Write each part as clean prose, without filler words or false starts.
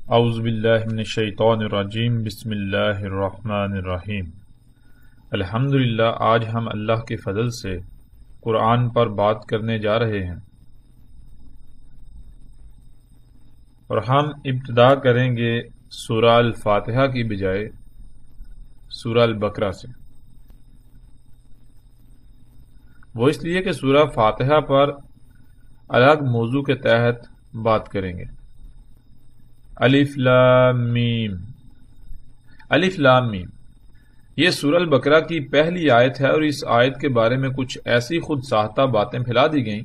اعوذ باللہ من الشیطان الرجیم بسم اللہ الرحمن الرحیم۔ الحمدللہ، آج ہم اللہ کے فضل سے قرآن پر بات کرنے جا رہے ہیں، اور ہم ابتدا کریں گے سورہ الفاتحہ کی بجائے سورہ البقرہ سے۔ وہ اس لیے کہ سورہ فاتحہ پر الگ موضوع کے تحت بات کریں گے۔ الف لام میم، الف لام میم یہ سورہ البقرہ کی پہلی آیت ہے، اور اس آیت کے بارے میں کچھ ایسی خود ساختہ باتیں پھیلا دی گئیں،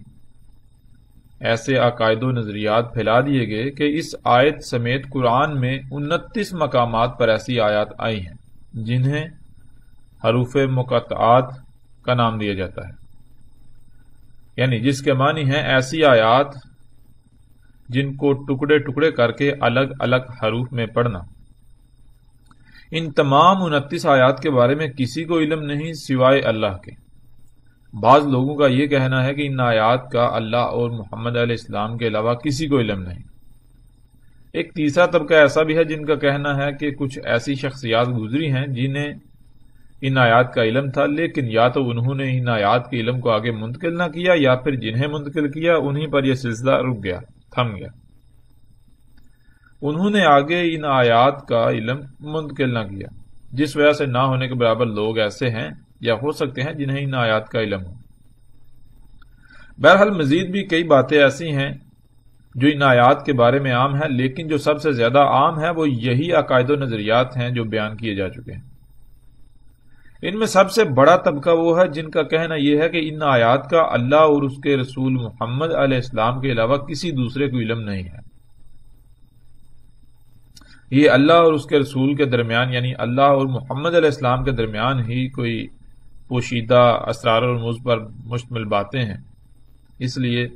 ایسے عقائد و نظریات پھیلا دیے گئے کہ اس آیت سمیت قرآن میں 29 مقامات پر ایسی آیات آئی ہیں جنہیں حروف مقطعات کا نام دیا جاتا ہے، یعنی جس کے معنی ہیں ایسی آیات جن کو ٹکڑے ٹکڑے کر کے الگ الگ حروف میں پڑھنا۔ ان تمام 29 آیات کے بارے میں کسی کو علم نہیں سوائے اللہ کے۔ بعض لوگوں کا یہ کہنا ہے کہ ان آیات کا اللہ اور محمد علیہ السلام کے علاوہ کسی کو علم نہیں۔ ایک تیسرا طبقہ ایسا بھی ہے جن کا کہنا ہے کہ کچھ ایسی شخصیات گزری ہیں جنہیں ان آیات کا علم تھا، لیکن یا تو انہوں نے ان آیات کے علم کو آگے منتقل نہ کیا، یا پھر جنہیں منتقل کیا انہیں پر یہ سلسلہ رک گیا، تھم گیا۔ انہوں نے آگے ان آیات کا علم منتقل نہ کیا، جس وجہ سے نہ ہونے کے برابر لوگ ایسے ہیں یا ہو سکتے ہیں جنہیں ان آیات کا علم ہو۔ بہرحال مزید بھی کئی باتیں ایسی ہیں جو ان آیات کے بارے میں عام ہیں، لیکن جو سب سے زیادہ عام ہے وہ یہی عقائد و نظریات ہیں جو بیان کیے جا چکے ہیں۔ ان میں سب سے بڑا طبقہ وہ ہے جن کا کہنا یہ ہے کہ ان آیات کا اللہ اور اس کے رسول محمد علیہ السلام کے علاوہ کسی دوسرے کو علم نہیں ہے۔ یہ اللہ اور اس کے رسول کے درمیان، یعنی اللہ اور محمد علیہ السلام کے درمیان ہی کوئی پوشیدہ اسرار اور رموز پر مشتمل باتیں ہیں، اس لیے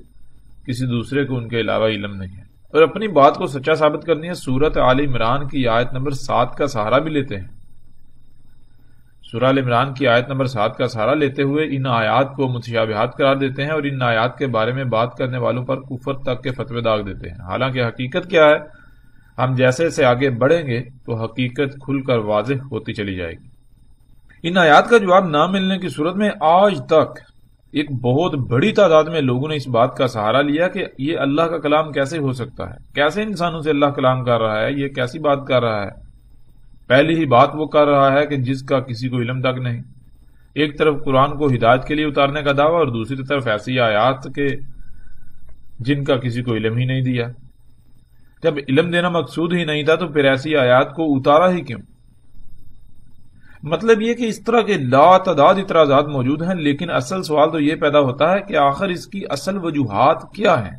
کسی دوسرے کو ان کے علاوہ علم نہیں ہے۔ اور اپنی بات کو سچا ثابت کرنی ہے، سورۃ آل عمران کی آیت نمبر 7 کا سہارا بھی لیتے ہیں۔ سورہ آل عمران کی آیت نمبر 7 کا سہارا لیتے ہوئے ان آیات کو متشابہات قرار دیتے ہیں، اور ان آیات کے بارے میں بات کرنے والوں پر کفر تک کے فتوے داغ دیتے ہیں۔ حالانکہ حقیقت کیا ہے، ہم جیسے سے آگے بڑھیں گے تو حقیقت کھل کر واضح ہوتی چلی جائے گی۔ ان آیات کا جواب نہ ملنے کی صورت میں آج تک ایک بہت بڑی تعداد میں لوگوں نے اس بات کا سہارا لیا کہ یہ اللہ کا کلام کیسے ہو سکتا ہے، کیسے انسانوں سے اللہ کلام کر رہا ہے، یہ کیسی بات کر رہا ہے۔ پہلی ہی بات وہ کر رہا ہے کہ جس کا کسی کو علم تک نہیں۔ ایک طرف قرآن کو ہدایت کے لیے اتارنے کا دعویٰ، اور دوسری طرف ایسی آیات کے جن کا کسی کو علم ہی نہیں دیا۔ جب علم دینا مقصود ہی نہیں تھا تو پھر ایسی آیات کو اتارا ہی کیوں؟ مطلب یہ کہ اس طرح کے لا تعداد اعتراضات موجود ہیں، لیکن اصل سوال تو یہ پیدا ہوتا ہے کہ آخر اس کی اصل وجوہات کیا ہیں؟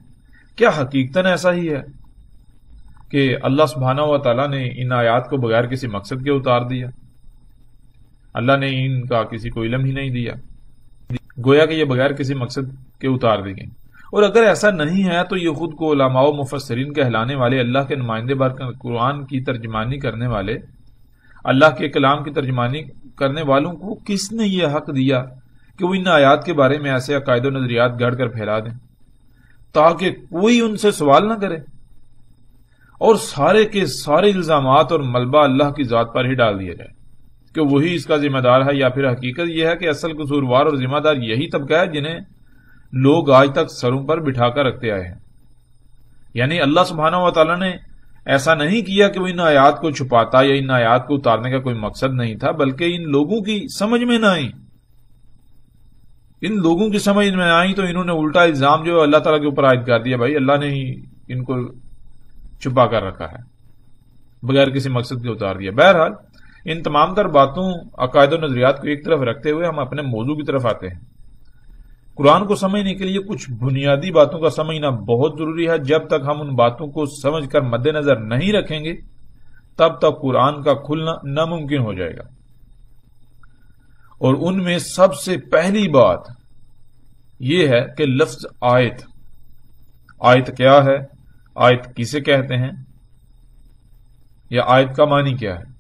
کیا حقیقتاً ایسا ہی ہے کہ اللہ سبحانہ و تعالیٰ نے ان آیات کو بغیر کسی مقصد کے اتار دیا؟ اللہ نے ان کا کسی کو علم ہی نہیں دیا، گویا کہ یہ بغیر کسی مقصد کے اتار دی گئی۔ اور اگر ایسا نہیں ہے تو یہ خود کو علماء و مفسرین کہلانے والے اللہ کے نمائندے بر قرآن کی ترجمانی کرنے والے، اللہ کے کلام کی ترجمانی کرنے والوں کو کس نے یہ حق دیا کہ وہ ان آیات کے بارے میں ایسے عقائد و نظریات گھڑ کر پھیلا دیں تاکہ کوئی ان سے سوال نہ کرے، اور سارے کے سارے الزامات اور ملبہ اللہ کی ذات پر ہی ڈال دیا جائے کہ وہی اس کا ذمہ دار ہے؟ یا پھر حقیقت یہ ہے کہ اصل قصوروار اور ذمہ دار یہی طبقہ ہے جنہیں لوگ آج تک سروں پر بٹھا کر رکھتے آئے ہیں؟ یعنی اللہ سبحانہ و تعالیٰ نے ایسا نہیں کیا کہ وہ ان آیات کو چھپاتا یا ان آیات کو اتارنے کا کوئی مقصد نہیں تھا، بلکہ ان لوگوں کی سمجھ میں نہ آئی۔ ان لوگوں کی سمجھ میں آئی تو انہوں نے الٹا الزام جو اللہ تعالیٰ کے اوپر عائد کر دیا، بھائی اللہ نے ہی ان کو چھپا کر رکھا ہے، بغیر کسی مقصد کے اتار دیا۔ بہرحال ان تمام تر باتوں، عقائد و نظریات کو ایک طرف رکھتے ہوئے ہم اپنے موضوع کی طرف آتے ہیں۔ قرآن کو سمجھنے کے لیے کچھ بنیادی باتوں کا سمجھنا بہت ضروری ہے۔ جب تک ہم ان باتوں کو سمجھ کر مد نظر نہیں رکھیں گے تب تک قرآن کا کھلنا ناممکن ہو جائے گا۔ اور ان میں سب سے پہلی بات یہ ہے کہ لفظ آیت، آیت کیا ہے، آیت کسے کہتے ہیں، یا آیت کا معنی کیا ہے؟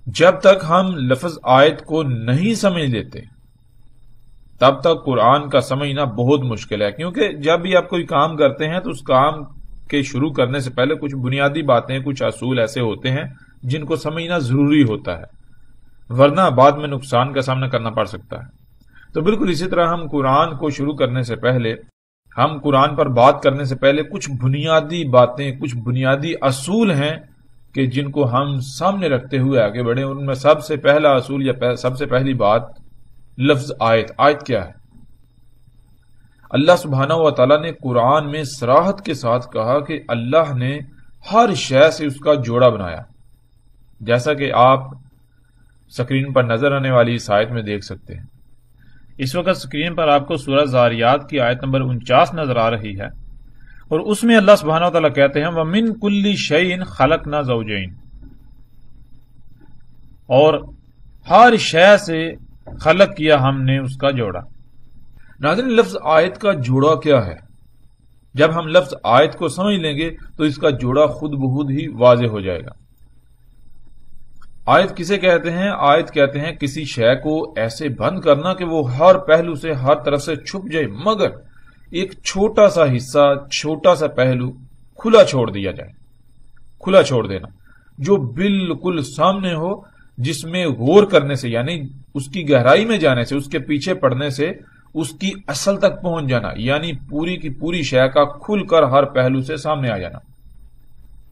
جب تک ہم لفظ آیت کو نہیں سمجھ لیتے تب تک قرآن کا سمجھنا بہت مشکل ہے، کیونکہ جب بھی آپ کوئی کام کرتے ہیں تو اس کام کے شروع کرنے سے پہلے کچھ بنیادی باتیں، کچھ اصول ایسے ہوتے ہیں جن کو سمجھنا ضروری ہوتا ہے، ورنہ بعد میں نقصان کا سامنا کرنا پڑ سکتا ہے۔ تو بالکل اسی طرح ہم قرآن کو شروع کرنے سے پہلے، ہم قرآن پر بات کرنے سے پہلے کچھ بنیادی باتیں، کچھ بنیادی اصول ہیں کہ جن کو ہم سامنے رکھتے ہوئے آگے بڑھیں۔ ان میں سب سے پہلا اصول یا سب سے پہلی بات لفظ آیت۔ آیت کیا ہے؟ اللہ سبحانہ و تعالیٰ نے قرآن میں صراحت کے ساتھ کہا کہ اللہ نے ہر شے سے اس کا جوڑا بنایا، جیسا کہ آپ سکرین پر نظر آنے والی اس آیت میں دیکھ سکتے ہیں۔ اس وقت سکرین پر آپ کو سورہ زاریات کی آیت نمبر 49 نظر آ رہی ہے، اور اس میں اللہ سبحانہ و تعالیٰ کہتے ہیں وَمِن كُلِّ شَيْءٍ خَلَقْنَا زَوْجَيْنِ، اور ہر شے سے خلق کیا ہم نے اس کا جوڑا۔ ناظرین، لفظ آیت کا جوڑا کیا ہے؟ جب ہم لفظ آیت کو سمجھ لیں گے تو اس کا جوڑا خود بخود ہی واضح ہو جائے گا۔ آیت کسے کہتے ہیں؟ آیت کہتے ہیں کسی شے کو ایسے بند کرنا کہ وہ ہر پہلو سے، ہر طرف سے چھپ جائے، مگر ایک چھوٹا سا حصہ، چھوٹا سا پہلو کھلا چھوڑ دیا جائے۔ کھلا چھوڑ دینا جو بالکل سامنے ہو، جس میں غور کرنے سے، یعنی اس کی گہرائی میں جانے سے، اس کے پیچھے پڑنے سے اس کی اصل تک پہنچ جانا، یعنی پوری کی پوری شے کا کھل کر ہر پہلو سے سامنے آ جانا۔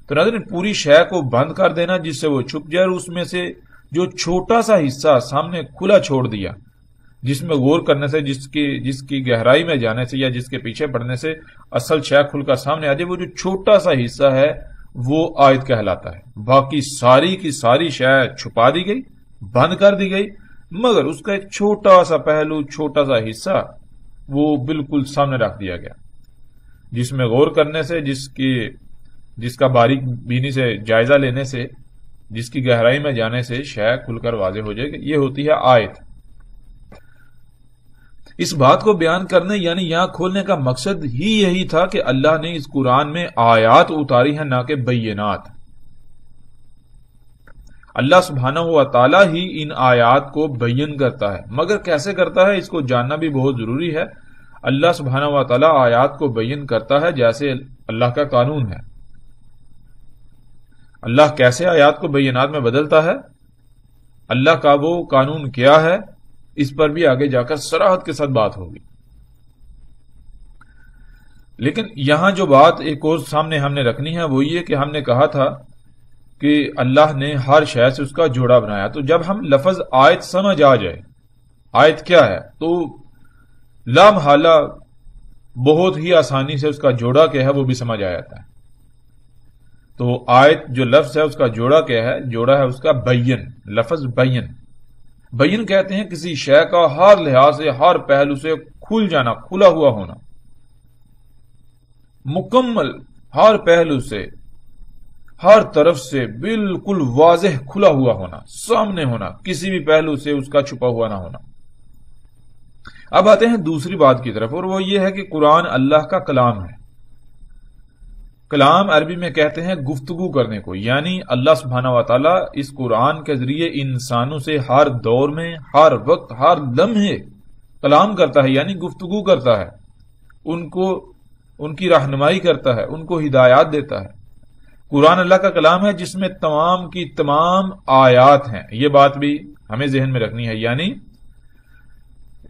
تو ناظرین، پوری شے کو بند کر دینا جس سے وہ چھپ جائے، اور اس میں سے جو چھوٹا سا حصہ سامنے کھلا چھوڑ دیا، جس میں غور کرنے سے، جس کی گہرائی میں جانے سے یا جس کے پیچھے پڑنے سے اصل شے کھل کر سامنے آ جائے، وہ جو چھوٹا سا حصہ ہے وہ آیت کہلاتا ہے۔ باقی ساری کی ساری شے چھپا دی گئی، بند کر دی گئی، مگر اس کا ایک چھوٹا سا پہلو، چھوٹا سا حصہ وہ بالکل سامنے رکھ دیا گیا، جس میں غور کرنے سے، جس کا باریک بینی سے جائزہ لینے سے، جس کی گہرائی میں جانے سے شے کھل کر واضح ہو جائے گی۔ یہ ہوتی ہے آیت۔ اس بات کو بیان کرنے، یعنی یہاں کھولنے کا مقصد ہی یہی تھا کہ اللہ نے اس قرآن میں آیات اتاری ہیں، نہ کہ بینات۔ اللہ سبحانہ و تعالیٰ ہی ان آیات کو بیان کرتا ہے، مگر کیسے کرتا ہے اس کو جاننا بھی بہت ضروری ہے۔ اللہ سبحانہ و تعالیٰ آیات کو بیان کرتا ہے جیسے اللہ کا قانون ہے۔ اللہ کیسے آیات کو بینات میں بدلتا ہے، اللہ کا وہ قانون کیا ہے، اس پر بھی آگے جا کر صراحت کے ساتھ بات ہوگی۔ لیکن یہاں جو بات ایک اور سامنے ہم نے رکھنی ہے وہ یہ کہ ہم نے کہا تھا کہ اللہ نے ہر شے سے اس کا جوڑا بنایا۔ تو جب ہم لفظ آیت سمجھ آ جائے، آیت کیا ہے، تو لامحالہ بہت ہی آسانی سے اس کا جوڑا کیا ہے وہ بھی سمجھ آ جاتا ہے۔ تو آیت جو لفظ ہے اس کا جوڑا کیا ہے؟ جوڑا ہے اس کا بین، لفظ بین۔ بین کہتے ہیں کسی شے کا ہر لحاظ سے، ہر پہلو سے کھل جانا، کھلا ہوا ہونا، مکمل ہر پہلو سے، ہر طرف سے بالکل واضح کھلا ہوا ہونا، سامنے ہونا، کسی بھی پہلو سے اس کا چھپا ہوا نہ ہونا۔ اب آتے ہیں دوسری بات کی طرف، اور وہ یہ ہے کہ قرآن اللہ کا کلام ہے۔ کلام عربی میں کہتے ہیں گفتگو کرنے کو، یعنی اللہ سبحانہ و تعالیٰ اس قرآن کے ذریعے انسانوں سے ہر دور میں، ہر وقت، ہر لمحے کلام کرتا ہے، یعنی گفتگو کرتا ہے، ان کی رہنمائی کرتا ہے، ان کو ہدایات دیتا ہے۔ قرآن اللہ کا کلام ہے جس میں تمام کی تمام آیات ہیں، یہ بات بھی ہمیں ذہن میں رکھنی ہے۔ یعنی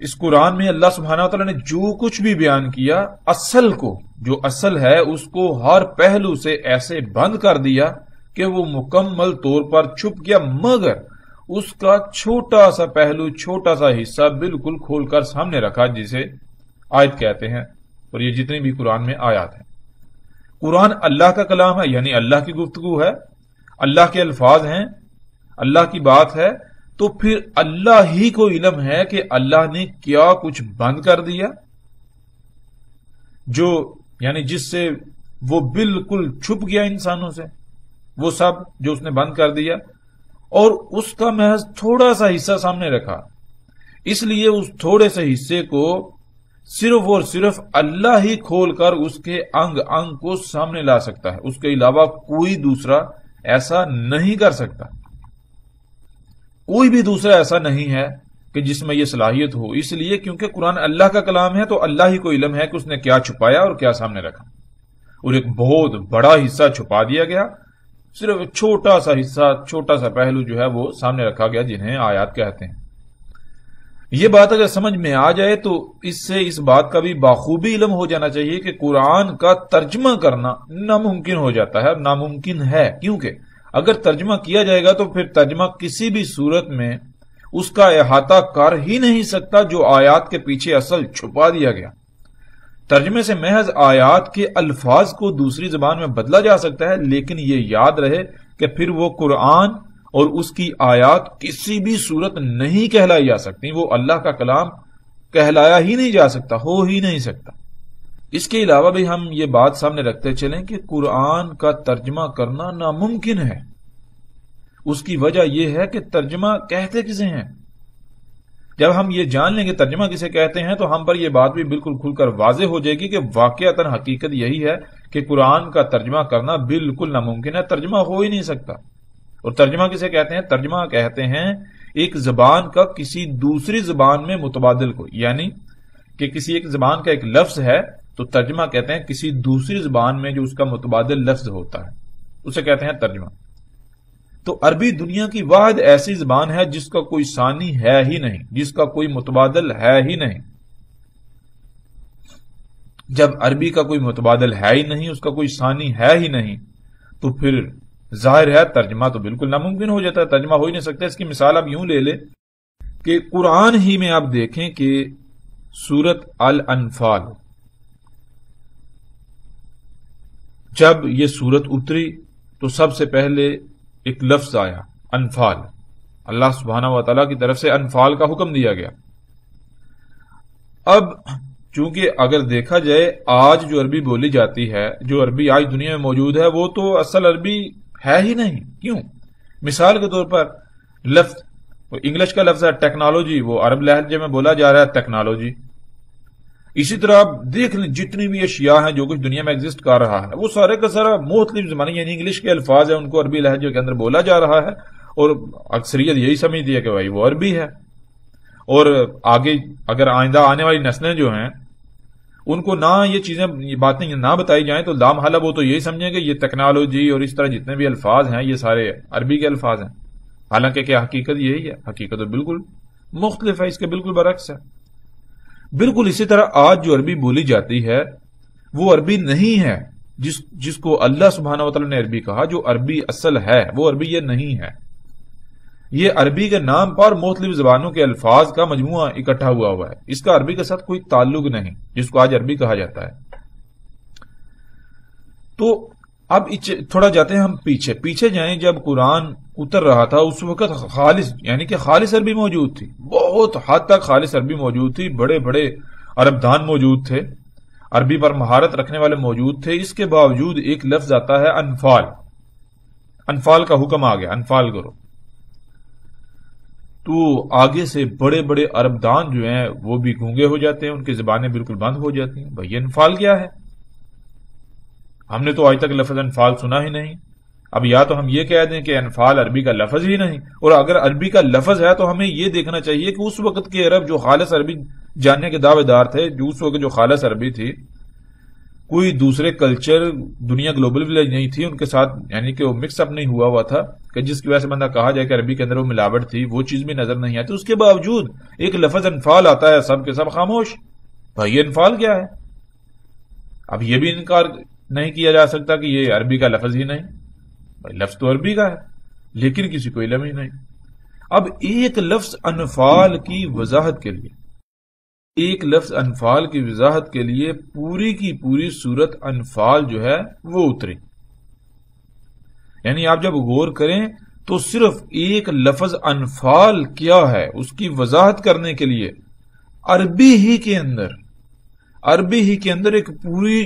اس قرآن میں اللہ سبحانہ وتعالی نے جو کچھ بھی بیان کیا، اصل کو، جو اصل ہے اس کو ہر پہلو سے ایسے بند کر دیا کہ وہ مکمل طور پر چھپ گیا، مگر اس کا چھوٹا سا پہلو، چھوٹا سا حصہ بالکل کھول کر سامنے رکھا، جسے آیت کہتے ہیں۔ اور یہ جتنی بھی قرآن میں آیات ہیں، قرآن اللہ کا کلام ہے، یعنی اللہ کی گفتگو ہے، اللہ کے الفاظ ہیں، اللہ کی بات ہے، تو پھر اللہ ہی کو علم ہے کہ اللہ نے کیا کچھ بند کر دیا، جو یعنی جس سے وہ بالکل چھپ گیا انسانوں سے، وہ سب جو اس نے بند کر دیا، اور اس کا محض تھوڑا سا حصہ سامنے رکھا۔ اس لیے اس تھوڑے سے حصے کو صرف اور صرف اللہ ہی کھول کر اس کے انگ انگ کو سامنے لا سکتا ہے، اس کے علاوہ کوئی دوسرا ایسا نہیں کر سکتا۔ کوئی بھی دوسرا ایسا نہیں ہے کہ جس میں یہ صلاحیت ہو، اس لیے کیونکہ قرآن اللہ کا کلام ہے تو اللہ ہی کو علم ہے کہ اس نے کیا چھپایا اور کیا سامنے رکھا، اور ایک بہت بڑا حصہ چھپا دیا گیا، صرف چھوٹا سا حصہ، چھوٹا سا پہلو جو ہے وہ سامنے رکھا گیا، جنہیں آیات کہتے ہیں۔ یہ بات اگر سمجھ میں آ جائے تو اس سے اس بات کا بھی بخوبی علم ہو جانا چاہیے کہ قرآن کا ترجمہ کرنا ناممکن ہو جاتا ہے، ناممکن ہے، کیونکہ اگر ترجمہ کیا جائے گا تو پھر ترجمہ کسی بھی صورت میں اس کا احاطہ کر ہی نہیں سکتا جو آیات کے پیچھے اصل چھپا دیا گیا۔ ترجمے سے محض آیات کے الفاظ کو دوسری زبان میں بدلا جا سکتا ہے، لیکن یہ یاد رہے کہ پھر وہ قرآن اور اس کی آیات کسی بھی صورت نہیں کہلائی جا سکتی، وہ اللہ کا کلام کہلایا ہی نہیں جا سکتا، ہو ہی نہیں سکتا۔ اس کے علاوہ بھی ہم یہ بات سامنے رکھتے چلیں کہ قرآن کا ترجمہ کرنا ناممکن ہے۔ اس کی وجہ یہ ہے کہ ترجمہ کہتے کسے ہیں۔ جب ہم یہ جان لیں گے ترجمہ کسے کہتے ہیں تو ہم پر یہ بات بھی بالکل کھل کر واضح ہو جائے گی کہ واقعتاً حقیقت یہی ہے کہ قرآن کا ترجمہ کرنا بالکل ناممکن ہے، ترجمہ ہو ہی نہیں سکتا۔ اور ترجمہ کسے کہتے ہیں؟ ترجمہ کہتے ہیں ایک زبان کا کسی دوسری زبان میں متبادل کو، یعنی کہ کسی ایک زبان کا ایک لفظ ہے تو ترجمہ کہتے ہیں کسی دوسری زبان میں جو اس کا متبادل لفظ ہوتا ہے، اسے کہتے ہیں ترجمہ۔ تو عربی دنیا کی واحد ایسی زبان ہے جس کا کوئی ثانی ہے ہی نہیں، جس کا کوئی متبادل ہے ہی نہیں۔ جب عربی کا کوئی متبادل ہے ہی نہیں، اس کا کوئی ثانی ہے ہی نہیں، تو پھر ظاہر ہے ترجمہ تو بالکل ناممکن ہو جاتا ہے، ترجمہ ہو ہی نہیں سکتا۔ اس کی مثال آپ یوں لے لیں کہ قرآن ہی میں آپ دیکھیں کہ سورت الانفال، جب یہ سورت اتری تو سب سے پہلے ایک لفظ آیا انفال، اللہ سبحانہ و تعالیٰ کی طرف سے انفال کا حکم دیا گیا۔ اب چونکہ اگر دیکھا جائے آج جو عربی بولی جاتی ہے، جو عربی آج دنیا میں موجود ہے، وہ تو اصل عربی ہے ہی نہیں۔ کیوں؟ مثال کے طور پر لفظ انگلش کا لفظ ہے ٹیکنالوجی، وہ عرب لہجے میں بولا جا رہا ہے ٹیکنالوجی۔ اسی طرح آپ دیکھ لیں جتنی بھی اشیاء ہیں جو کچھ دنیا میں ایگزسٹ کر رہا ہے، وہ سارے کا سارا مختلف زبانیں، یعنی انگلش کے الفاظ ہیں، ان کو عربی لہجے کے اندر بولا جا رہا ہے، اور اکثریت یہی سمجھتی ہے کہ بھائی وہ عربی ہے۔ اور آگے اگر آئندہ آنے والی نسلیں جو ہیں ان کو نہ یہ چیزیں، یہ باتیں نہ بتائی جائیں تو لامحالہ وہ تو یہی سمجھیں کہ یہ ٹیکنالوجی اور اس طرح جتنے بھی الفاظ ہیں یہ سارے عربی کے الفاظ ہیں، حالانکہ کیا حقیقت یہی ہے؟ حقیقت تو بالکل مختلف ہے، اس کے بالکل برعکس ہے۔ بالکل اسی طرح آج جو عربی بولی جاتی ہے وہ عربی نہیں ہے، جس کو اللہ سبحانہ و تعالیٰ نے عربی کہا، جو عربی اصل ہے وہ عربی یہ نہیں ہے۔ یہ عربی کے نام پر مختلف زبانوں کے الفاظ کا مجموعہ اکٹھا ہوا ہے، اس کا عربی کے ساتھ کوئی تعلق نہیں، جس کو آج عربی کہا جاتا ہے۔ تو اب تھوڑا جاتے ہیں ہم پیچھے جائیں۔ جب قرآن اتر رہا تھا اس وقت خالص، یعنی کہ خالص عربی موجود تھی، بہت حد تک خالص عربی موجود تھی، بڑے بڑے عرب دان موجود تھے، عربی پر مہارت رکھنے والے موجود تھے۔ اس کے باوجود ایک لفظ آتا ہے انفال، انفال کا حکم آ گیا، انفال کرو۔ تو آگے سے بڑے بڑے عرب دان جو ہیں وہ بھی گونگے ہو جاتے ہیں، ان کی زبانیں بالکل بند ہو جاتی ہیں۔ بھائی انفال کیا ہے؟ ہم نے تو آج تک لفظ انفال سنا ہی نہیں۔ اب یا تو ہم یہ کہہ دیں کہ انفال عربی کا لفظ ہی نہیں، اور اگر عربی کا لفظ ہے تو ہمیں یہ دیکھنا چاہیے کہ اس وقت کے عرب جو خالص عربی جاننے کے دعوے دار تھے، جو اس وقت جو خالص عربی تھی، کوئی دوسرے کلچر، دنیا گلوبل ولیج نہیں تھی ان کے ساتھ، یعنی کہ وہ مکس اپ نہیں ہوا تھا کہ جس کی وجہ سے بندہ کہا جائے کہ عربی کے اندر وہ ملاوٹ تھی، وہ چیز بھی نظر نہیں آتی۔ اس کے باوجود ایک لفظ انفال آتا ہے، سب کے سب خاموش۔ بھائی انفال کیا ہے؟ اب یہ بھی انکار نہیں کیا جا سکتا کہ یہ عربی کا لفظ ہی نہیں، بھائی لفظ تو عربی کا ہے، لیکن کسی کو علم ہی نہیں۔ اب ایک لفظ انفال کی وضاحت کے لیے، ایک لفظ انفال کی وضاحت کے لیے پوری کی پوری سورت انفال جو ہے وہ اتری۔ یعنی آپ جب غور کریں تو صرف ایک لفظ انفال کیا ہے اس کی وضاحت کرنے کے لیے عربی ہی کے اندر ایک پوری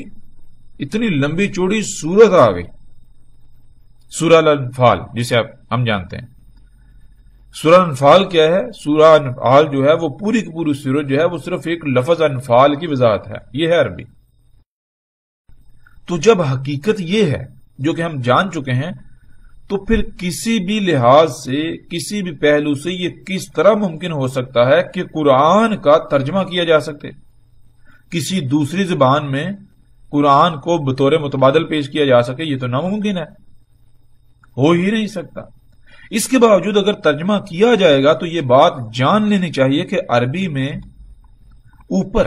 اتنی لمبی چوڑی سورت آ گئی، سورہ الانفال جسے ہم جانتے ہیں۔ سورہ انفال کیا ہے؟ سورہ انفال جو ہے وہ پوری کی پوری سورت جو ہے وہ صرف ایک لفظ انفال کی وضاحت ہے، یہ ہے عربی۔ تو جب حقیقت یہ ہے جو کہ ہم جان چکے ہیں، تو پھر کسی بھی لحاظ سے، کسی بھی پہلو سے یہ کس طرح ممکن ہو سکتا ہے کہ قرآن کا ترجمہ کیا جا سکے، کسی دوسری زبان میں قرآن کو بطور متبادل پیش کیا جا سکے؟ یہ تو ناممکن ہے، ہو ہی نہیں سکتا۔ اس کے باوجود اگر ترجمہ کیا جائے گا تو یہ بات جان لینی چاہیے کہ عربی میں اوپر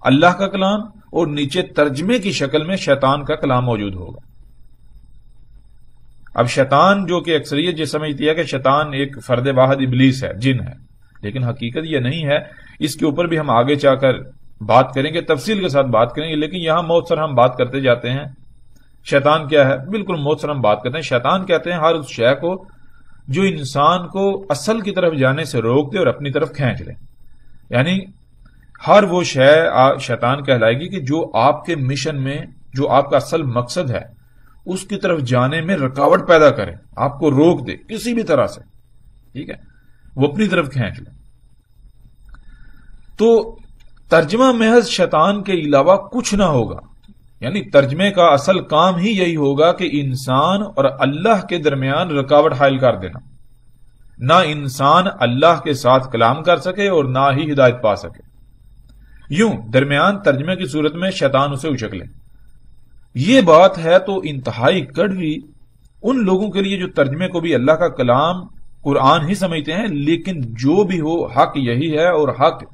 اللہ کا کلام اور نیچے ترجمے کی شکل میں شیطان کا کلام موجود ہوگا۔ اب شیطان، جو کہ اکثریت یہ سمجھتی ہے کہ شیطان ایک فرد واحد ابلیس ہے، جن ہے، لیکن حقیقت یہ نہیں ہے۔ اس کے اوپر بھی ہم آگے چاہ کر بات کریں گے، تفصیل کے ساتھ بات کریں گے، لیکن یہاں مختصر ہم بات کرتے جاتے ہیں شیطان کیا ہے۔ بالکل مختصر ہم بات کرتے ہیں، شیطان کہتے ہیں ہر اس شے کو جو انسان کو اصل کی طرف جانے سے روک دے اور اپنی طرف کھینچ لے، یعنی ہر وہ شے شیطان کہلائے گی کہ جو آپ کے مشن میں، جو آپ کا اصل مقصد ہے، اس کی طرف جانے میں رکاوٹ پیدا کرے، آپ کو روک دے کسی بھی طرح سے، ٹھیک ہے، وہ اپنی طرف کھینچ لے۔ تو ترجمہ محض شیطان کے علاوہ کچھ نہ ہوگا، یعنی ترجمے کا اصل کام ہی یہی ہوگا کہ انسان اور اللہ کے درمیان رکاوٹ حائل کر دینا، نہ انسان اللہ کے ساتھ کلام کر سکے اور نہ ہی ہدایت پا سکے، یوں درمیان ترجمے کی صورت میں شیطان اسے اچک لے۔ یہ بات ہے تو انتہائی کڑوی ان لوگوں کے لیے جو ترجمے کو بھی اللہ کا کلام قرآن ہی سمجھتے ہیں، لیکن جو بھی ہو حق یہی ہے اور حق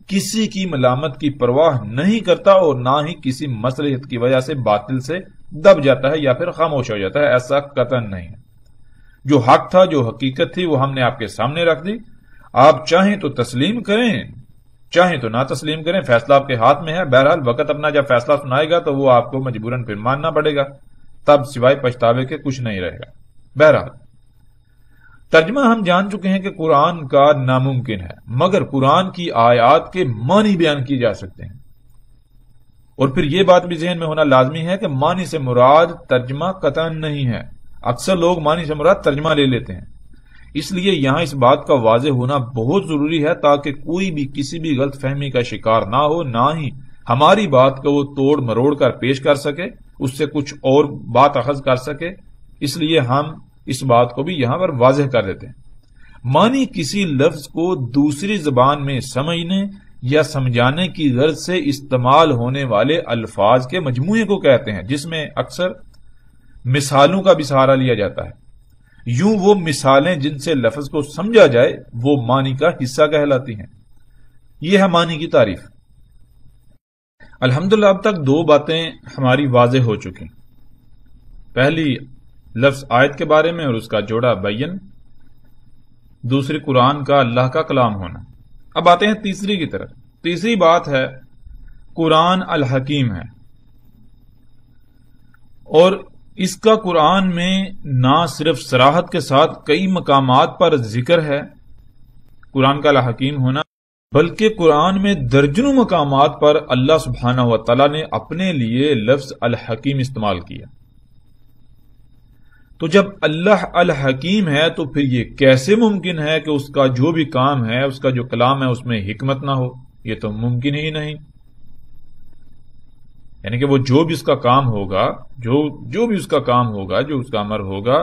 کسی کی ملامت کی پرواہ نہیں کرتا اور نہ ہی کسی مصلحت کی وجہ سے باطل سے دب جاتا ہے یا پھر خاموش ہو جاتا ہے، ایسا قطعاً نہیں ہے۔ جو حق تھا، جو حقیقت تھی، وہ ہم نے آپ کے سامنے رکھ دی، آپ چاہیں تو تسلیم کریں، چاہیں تو نہ تسلیم کریں، فیصلہ آپ کے ہاتھ میں ہے۔ بہرحال وقت اپنا جب فیصلہ سنائے گا تو وہ آپ کو مجبوراً پھر ماننا پڑے گا، تب سوائے پچھتاوے کے کچھ نہیں رہے گا۔ بہرحال ترجمہ ہم جان چکے ہیں کہ قرآن کا ناممکن ہے، مگر قرآن کی آیات کے معنی بیان کیے جا سکتے ہیں، اور پھر یہ بات بھی ذہن میں ہونا لازمی ہے کہ معنی سے مراد ترجمہ قطعاً نہیں ہے۔ اکثر لوگ معنی سے مراد ترجمہ لے لیتے ہیں، اس لیے یہاں اس بات کا واضح ہونا بہت ضروری ہے تاکہ کوئی بھی کسی بھی غلط فہمی کا شکار نہ ہو، نہ ہی ہماری بات کو وہ توڑ مروڑ کر پیش کر سکے، اس سے کچھ اور بات اخذ کر سکے۔ اس لیے ہم اس بات کو بھی یہاں پر واضح کر دیتے ہیں۔ معنی کسی لفظ کو دوسری زبان میں سمجھنے یا سمجھانے کی غرض سے استعمال ہونے والے الفاظ کے مجموعے کو کہتے ہیں، جس میں اکثر مثالوں کا بھی سہارا لیا جاتا ہے۔ یوں وہ مثالیں جن سے لفظ کو سمجھا جائے وہ معنی کا حصہ کہلاتی ہیں۔ یہ ہے معنی کی تعریف۔ الحمدللہ اب تک دو باتیں ہماری واضح ہو چکی۔ پہلی لفظ آیت کے بارے میں اور اس کا جوڑا بین، دوسری قرآن کا اللہ کا کلام ہونا۔ اب آتے ہیں تیسری کی طرف۔ تیسری بات ہے قرآن الحکیم ہے، اور اس کا قرآن میں نہ صرف صراحت کے ساتھ کئی مقامات پر ذکر ہے قرآن کا الحکیم ہونا، بلکہ قرآن میں درجنوں مقامات پر اللہ سبحانہ و تعالی نے اپنے لیے لفظ الحکیم استعمال کیا۔ تو جب اللہ الحکیم ہے تو پھر یہ کیسے ممکن ہے کہ اس کا جو بھی کام ہے، اس کا جو کلام ہے، اس میں حکمت نہ ہو؟ یہ تو ممکن ہی نہیں۔ یعنی کہ وہ جو بھی اس کا کام ہوگا، جو بھی اس کا کام ہوگا، جو اس کا امر ہوگا،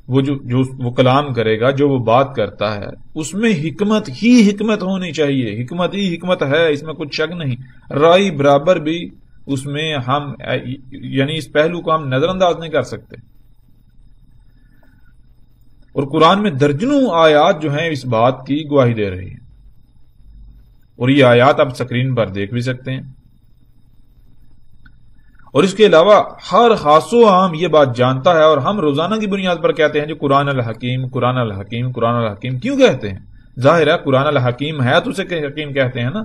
وہ کلام کرے گا، جو وہ بات کرتا ہے، اس میں حکمت ہی حکمت ہونی چاہیے۔ حکمت ہی حکمت ہے، اس میں کچھ شک نہیں۔ رائی برابر بھی اس میں ہم یعنی اس پہلو کو ہم نظر انداز نہیں کر سکتے۔ اور قرآن میں درجنوں آیات جو ہیں اس بات کی گواہی دے رہی ہیں، اور یہ آیات آپ سکرین پر دیکھ بھی سکتے ہیں۔ اور اس کے علاوہ ہر خاص و عام یہ بات جانتا ہے، اور ہم روزانہ کی بنیاد پر کہتے ہیں جو قرآن الحکیم، قرآن الحکیم، قرآن الحکیم کیوں کہتے ہیں؟ ظاہر ہے قرآن الحکیم ہے تو اسے حکیم کہتے ہیں نا۔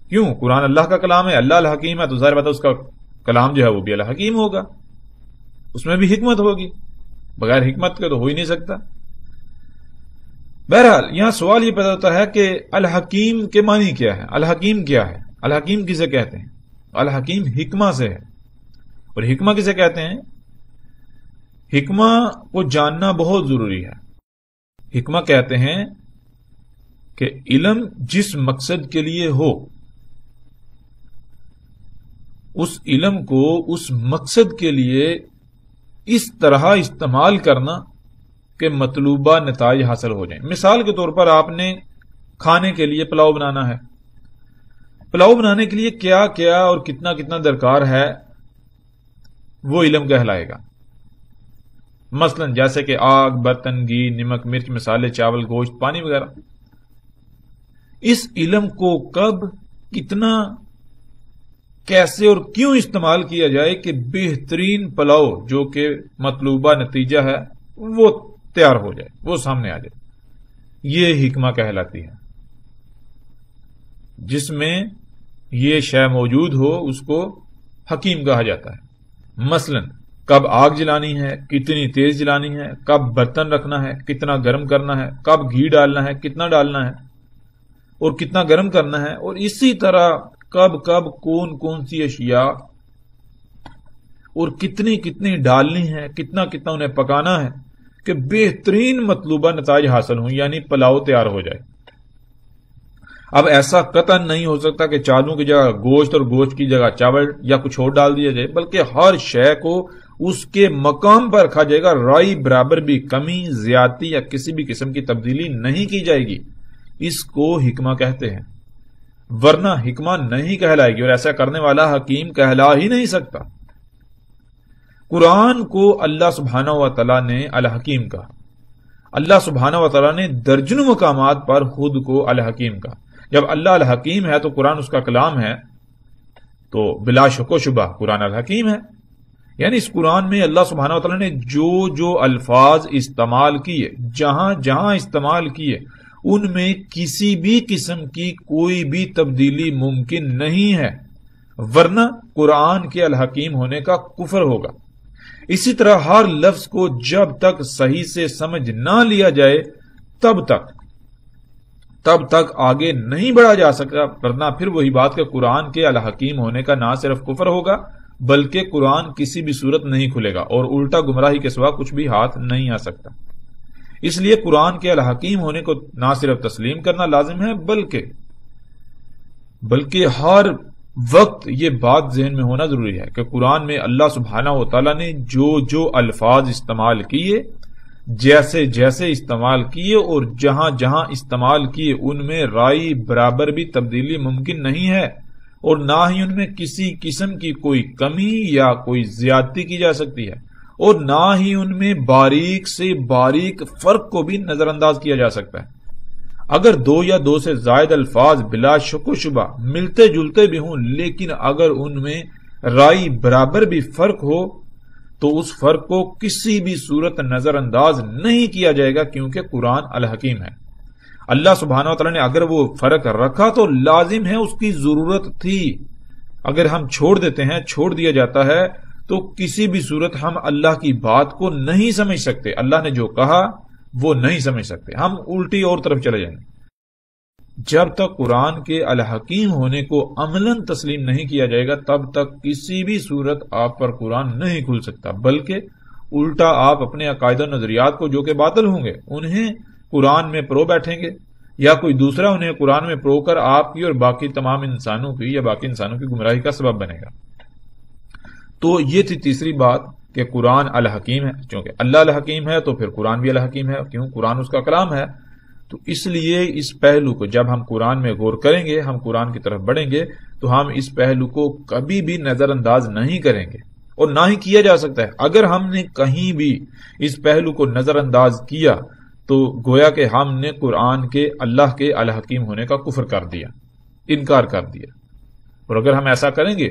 کیوں؟ قرآن اللہ کا کلام ہے، اللہ الحکیم ہے، تو ظاہر بات ہے اس کا کلام جو ہے وہ بھی الحکیم ہوگا، اس میں بھی حکمت ہوگی، بغیر حکمت کے تو ہو ہی نہیں سکتا۔ بہرحال یہاں سوال یہ پیدا ہوتا ہے کہ الحکیم کے معنی کیا ہے؟ الحکیم کیا ہے؟ الحکیم کسے کہتے ہیں؟ الحکیم حکمہ سے ہے، اور حکمہ کسے کہتے ہیں؟ حکمہ کو جاننا بہت ضروری ہے۔ حکمہ کہتے ہیں کہ علم جس مقصد کے لیے ہو، اس علم کو اس مقصد کے لیے اس طرح استعمال کرنا کہ مطلوبہ نتائج حاصل ہو جائیں۔ مثال کے طور پر آپ نے کھانے کے لیے پلاؤ بنانا ہے، پلاؤ بنانے کے لیے کیا کیا اور کتنا کتنا درکار ہے وہ علم کہلائے گا۔ مثلا جیسے کہ آگ، برتن، گھی، نمک، مرچ، مسالے، چاول، گوشت، پانی وغیرہ۔ اس علم کو کب، کتنا، کیسے اور کیوں استعمال کیا جائے کہ بہترین پلاؤ جو کہ مطلوبہ نتیجہ ہے وہ تیار ہو جائے، وہ سامنے آ جائے، یہ حکمہ کہلاتی ہے۔ جس میں یہ شے موجود ہو اس کو حکیم کہا جاتا ہے۔ مثلا کب آگ جلانی ہے، کتنی تیز جلانی ہے، کب برتن رکھنا ہے، کتنا گرم کرنا ہے، کب گھی ڈالنا ہے، کتنا ڈالنا ہے اور کتنا گرم کرنا ہے، اور اسی طرح کب کب کون کون سی اشیاء اور کتنی کتنی ڈالنی ہے، کتنا کتنا انہیں پکانا ہے کہ بہترین مطلوبہ نتائج حاصل ہوں، یعنی پلاؤ تیار ہو جائے۔ اب ایسا قطعاً نہیں ہو سکتا کہ چاولوں کی جگہ گوشت اور گوشت کی جگہ چاول یا کچھ اور ڈال دیا جائے، بلکہ ہر شے کو اس کے مقام پر رکھا جائے گا، رائی برابر بھی کمی، زیادتی یا کسی بھی قسم کی تبدیلی نہیں کی جائے گی۔ اس کو حکمہ کہتے ہیں، ورنہ حکمہ نہیں کہلائے گی، اور ایسا کرنے والا حکیم کہلا ہی نہیں سکتا۔ قرآن کو اللہ سبحانہ و تعالیٰ نے الحکیم کہا، اللہ سبحانہ و تعالیٰ نے درجنوں مقامات پر خود کو الحکیم کہا۔ جب اللہ الحکیم ہے تو قرآن اس کا کلام ہے، تو بلا شک و شبہ قرآن الحکیم ہے۔ یعنی اس قرآن میں اللہ سبحانہ و تعالیٰ نے جو جو الفاظ استعمال کیے، جہاں جہاں استعمال کیے، ان میں کسی بھی قسم کی کوئی بھی تبدیلی ممکن نہیں ہے، ورنہ قرآن کے الحکیم ہونے کا کفر ہوگا۔ اسی طرح ہر لفظ کو جب تک صحیح سے سمجھ نہ لیا جائے تب تک آگے نہیں بڑھا جا سکتا، ورنہ پھر وہی بات کہ قرآن کے الحکیم ہونے کا نہ صرف کفر ہوگا بلکہ قرآن کسی بھی صورت نہیں کھلے گا، اور الٹا گمراہی کے سوا کچھ بھی ہاتھ نہیں آ سکتا۔ اس لیے قرآن کے الحکیم ہونے کو نہ صرف تسلیم کرنا لازم ہے بلکہ ہر وقت یہ بات ذہن میں ہونا ضروری ہے کہ قرآن میں اللہ سبحانہ و تعالیٰ نے جو جو الفاظ استعمال کیے، جیسے جیسے استعمال کیے اور جہاں جہاں استعمال کیے، ان میں رائی برابر بھی تبدیلی ممکن نہیں ہے، اور نہ ہی ان میں کسی قسم کی کوئی کمی یا کوئی زیادتی کی جا سکتی ہے، اور نہ ہی ان میں باریک سے باریک فرق کو بھی نظر انداز کیا جا سکتا ہے۔ اگر دو یا دو سے زائد الفاظ بلا شک و شبہ ملتے جلتے بھی ہوں، لیکن اگر ان میں رائی برابر بھی فرق ہو تو اس فرق کو کسی بھی صورت نظر انداز نہیں کیا جائے گا، کیونکہ قرآن الحکیم ہے۔ اللہ سبحانہ و تعالیٰ نے اگر وہ فرق رکھا تو لازم ہے، اس کی ضرورت تھی۔ اگر ہم چھوڑ دیتے ہیں، چھوڑ دیا جاتا ہے، تو کسی بھی صورت ہم اللہ کی بات کو نہیں سمجھ سکتے، اللہ نے جو کہا وہ نہیں سمجھ سکتے، ہم الٹی اور طرف چلے جائیں گے۔ جب تک قرآن کے الحکیم ہونے کو عملاً تسلیم نہیں کیا جائے گا تب تک کسی بھی صورت آپ پر قرآن نہیں کھل سکتا، بلکہ الٹا آپ اپنے عقائد و نظریات کو جو کہ باطل ہوں گے انہیں قرآن میں پرو بیٹھیں گے، یا کوئی دوسرا انہیں قرآن میں پرو کر آپ کی اور باقی تمام انسانوں کی یا باقی انسانوں کی گمراہی کا سبب بنے گا۔ تو یہ تھی تیسری بات کہ قرآن الحکیم ہے، چونکہ اللہ الحکیم ہے تو پھر قرآن بھی الحکیم ہے، کیوں؟ قرآن اس کا کلام ہے۔ تو اس لیے اس پہلو کو جب ہم قرآن میں غور کریں گے، ہم قرآن کی طرف بڑھیں گے، تو ہم اس پہلو کو کبھی بھی نظر انداز نہیں کریں گے، اور نہ ہی کیا جا سکتا ہے۔ اگر ہم نے کہیں بھی اس پہلو کو نظر انداز کیا تو گویا کہ ہم نے قرآن کے اللہ کے الحکیم ہونے کا کفر کر دیا، انکار کر دیا۔ اور اگر ہم ایسا کریں گے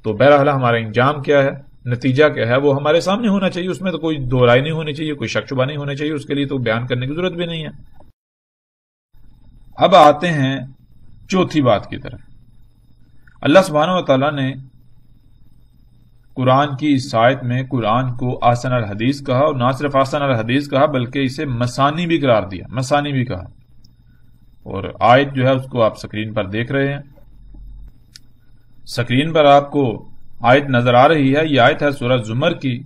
تو بہرحال ہمارا انجام کیا ہے، نتیجہ کیا ہے، وہ ہمارے سامنے ہونا چاہیے، اس میں تو کوئی دو رائے نہیں ہونی چاہیے، کوئی شک شبہ نہیں ہونا چاہیے، اس کے لیے تو بیان کرنے کی ضرورت بھی نہیں ہے۔ اب آتے ہیں چوتھی بات کی طرف۔ اللہ سبحانہ و تعالیٰ نے قرآن کی اس آیت میں قرآن کو احسن الحدیث کہا، اور نہ صرف احسن الحدیث کہا بلکہ اسے مثانی بھی قرار دیا، مثانی بھی کہا۔ اور آیت جو ہے اس کو آپ سکرین پر دیکھ رہے ہیں، سکرین پر آپ کو آیت نظر آ رہی ہے۔ یہ آیت ہے سورہ زمر کی،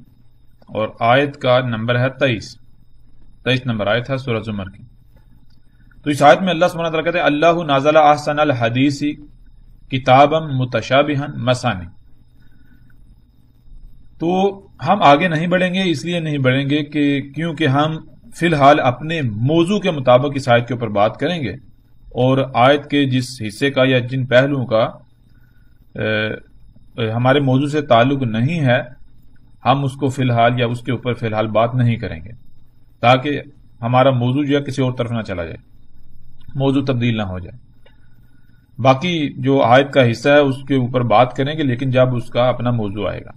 اور آیت کا نمبر ہے 23 نمبر آیت ہے سورہ زمر کی۔ تو اس آیت میں اللہ سبحانہ وتعالیٰ کہتے ہیں اللہ نازل احسن الحدیث کتابا متشابہا مثانی۔ تو ہم آگے نہیں بڑھیں گے، اس لیے نہیں بڑھیں گے کہ کیونکہ ہم فی الحال اپنے موضوع کے مطابق اس آیت کے اوپر بات کریں گے، اور آیت کے جس حصے کا یا جن پہلوؤں کا ہمارے موضوع سے تعلق نہیں ہے ہم اس کو فی الحال یا اس کے اوپر فی الحال بات نہیں کریں گے، تاکہ ہمارا موضوع جو ہے کسی اور طرف نہ چلا جائے، موضوع تبدیل نہ ہو جائے۔ باقی جو آیت کا حصہ ہے اس کے اوپر بات کریں گے، لیکن جب اس کا اپنا موضوع آئے گا۔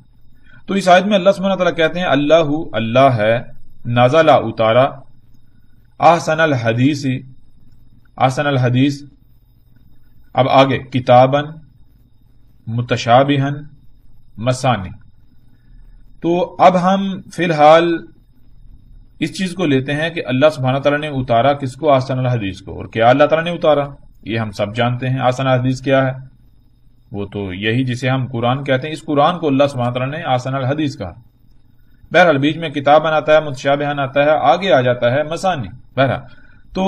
تو اس آیت میں اللہ سبحانہ تعالیٰ کہتے ہیں اللہ ہے، نازلہ اتارا، احسن الحدیث، اب آگے کتاباً متشابہاً مثانی۔ تو اب ہم فی الحال اس چیز کو لیتے ہیں کہ اللہ سبحانہ تعالیٰ نے اتارا کس کو؟ احسن الحدیث کو۔ اور کیا اللہ تعالیٰ نے اتارا؟ یہ ہم سب جانتے ہیں۔ احسن الحدیث کیا ہے؟ وہ تو یہی جسے ہم قرآن کہتے ہیں، اس قرآن کو اللہ سبحانہ تعالیٰ نے احسن الحدیث کہا۔ بہرحال بیچ میں کتاباً آتا ہے، متشابہاً آتا ہے، آگے آ جاتا ہے مثانی۔ بہرحال تو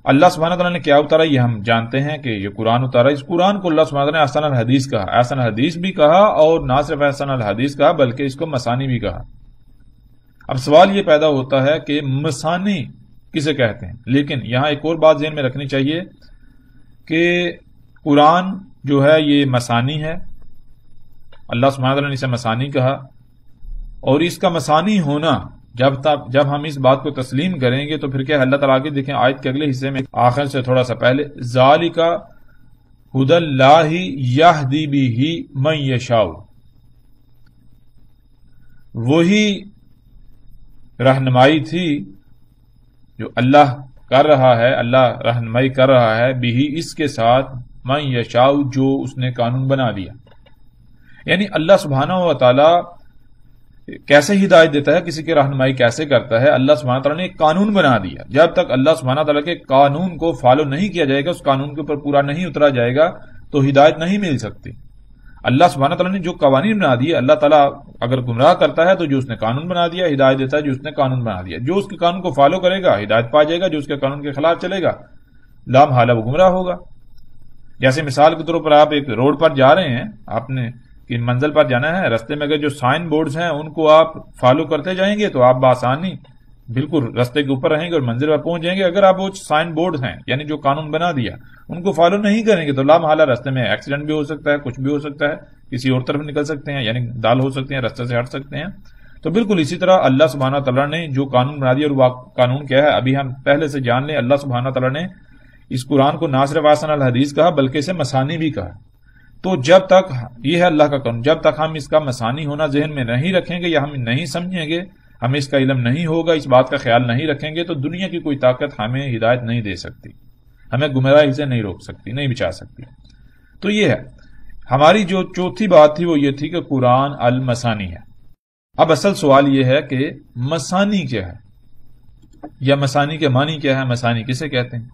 اللہ سبحانہ تعالیٰ نے کیا اتارا یہ ہم جانتے ہیں کہ یہ قرآن اتارا۔ اس قرآن کو اللہ سبحانہ تعالیٰ نے احسن الحدیث کہا، احسن الحدیث بھی کہا، اور نہ صرف احسن الحدیث کہا بلکہ اس کو مثانی بھی کہا۔ اب سوال یہ پیدا ہوتا ہے کہ مثانی کسے کہتے ہیں؟ لیکن یہاں ایک اور بات ذہن میں رکھنی چاہیے کہ قرآن جو ہے یہ مثانی ہے، اللہ سبحانہ تعالیٰ نے اسے مثانی کہا، اور اس کا مثانی ہونا جب ہم اس بات کو تسلیم کریں گے تو پھر کیا اللہ تعالیٰ آگے دیکھیں آیت کے اگلے حصے میں آخر سے تھوڑا سا پہلے، ذالک ھدی اللہ یہدی بہ من یشاء، وہی رہنمائی تھی جو اللہ کر رہا ہے، اللہ رہنمائی کر رہا ہے بھی اس کے ساتھ، من یشاء جو اس نے قانون بنا دیا۔ یعنی اللہ سبحانہ و تعالی کیسے ہدایت دیتا ہے، کسی کی رہنمائی کیسے کرتا ہے؟ اللہ سبحانہ تعالیٰ نے ایک قانون بنا دیا، جب تک اللہ سبحانہ تعالیٰ کے قانون کو فالو نہیں کیا جائے گا، اس قانون کے اوپر پورا نہیں اترا جائے گا تو ہدایت نہیں مل سکتی۔ اللہ سبحانہ تعالیٰ نے جو قوانین بنا دیے، اللہ تعالیٰ اگر گمراہ کرتا ہے تو جو اس نے قانون بنا دیا ہدایت دیتا ہے، جو اس نے قانون بنا دیا، جو اس کے قانون کو فالو کرے گا ہدایت پا جائے گا، جو اس کے قانون کے خلاف چلے گا لا محالہ وہ گمراہ ہوگا۔ جیسے مثال کے طور پر آپ ایک روڈ پر جا رہے ہیں، آپ نے کہ منزل پر جانا ہے، رستے میں اگر جو سائن بورڈز ہیں ان کو آپ فالو کرتے جائیں گے تو آپ بآسانی بالکل رستے کے اوپر رہیں گے اور منزل پر پہنچ جائیں گے۔ اگر آپ وہ سائن بورڈز ہیں یعنی جو قانون بنا دیا ان کو فالو نہیں کریں گے تو لا محالہ رستے میں ایکسیڈنٹ بھی ہو سکتا ہے، کچھ بھی ہو سکتا ہے، کسی اور طرف نکل سکتے ہیں، یعنی دال ہو سکتے ہیں، رستے سے ہٹ سکتے ہیں۔ تو بالکل اسی طرح اللہ سبحانہ تعالیٰ نے جو قانون بنا دیا، اور وہ قانون کیا ہے ابھی ہم پہلے سے جان لیں۔ اللہ سبحانہ تعالیٰ نے اس قرآن کو نہ صرف احسن الحدیث کہا بلکہ اسے مثانی بھی کہا۔ تو جب تک یہ ہے اللہ کا قانون، جب تک ہم اس کا مثانی ہونا ذہن میں نہیں رکھیں گے یا ہم نہیں سمجھیں گے، ہمیں اس کا علم نہیں ہوگا، اس بات کا خیال نہیں رکھیں گے، تو دنیا کی کوئی طاقت ہمیں ہدایت نہیں دے سکتی، ہمیں گمراہی سے نہیں روک سکتی، نہیں بچا سکتی۔ تو یہ ہے ہماری جو چوتھی بات تھی، وہ یہ تھی کہ قرآن المثانی ہے۔ اب اصل سوال یہ ہے کہ مثانی کیا ہے، یا مثانی کے معنی کیا ہے، مثانی کسے کہتے ہیں؟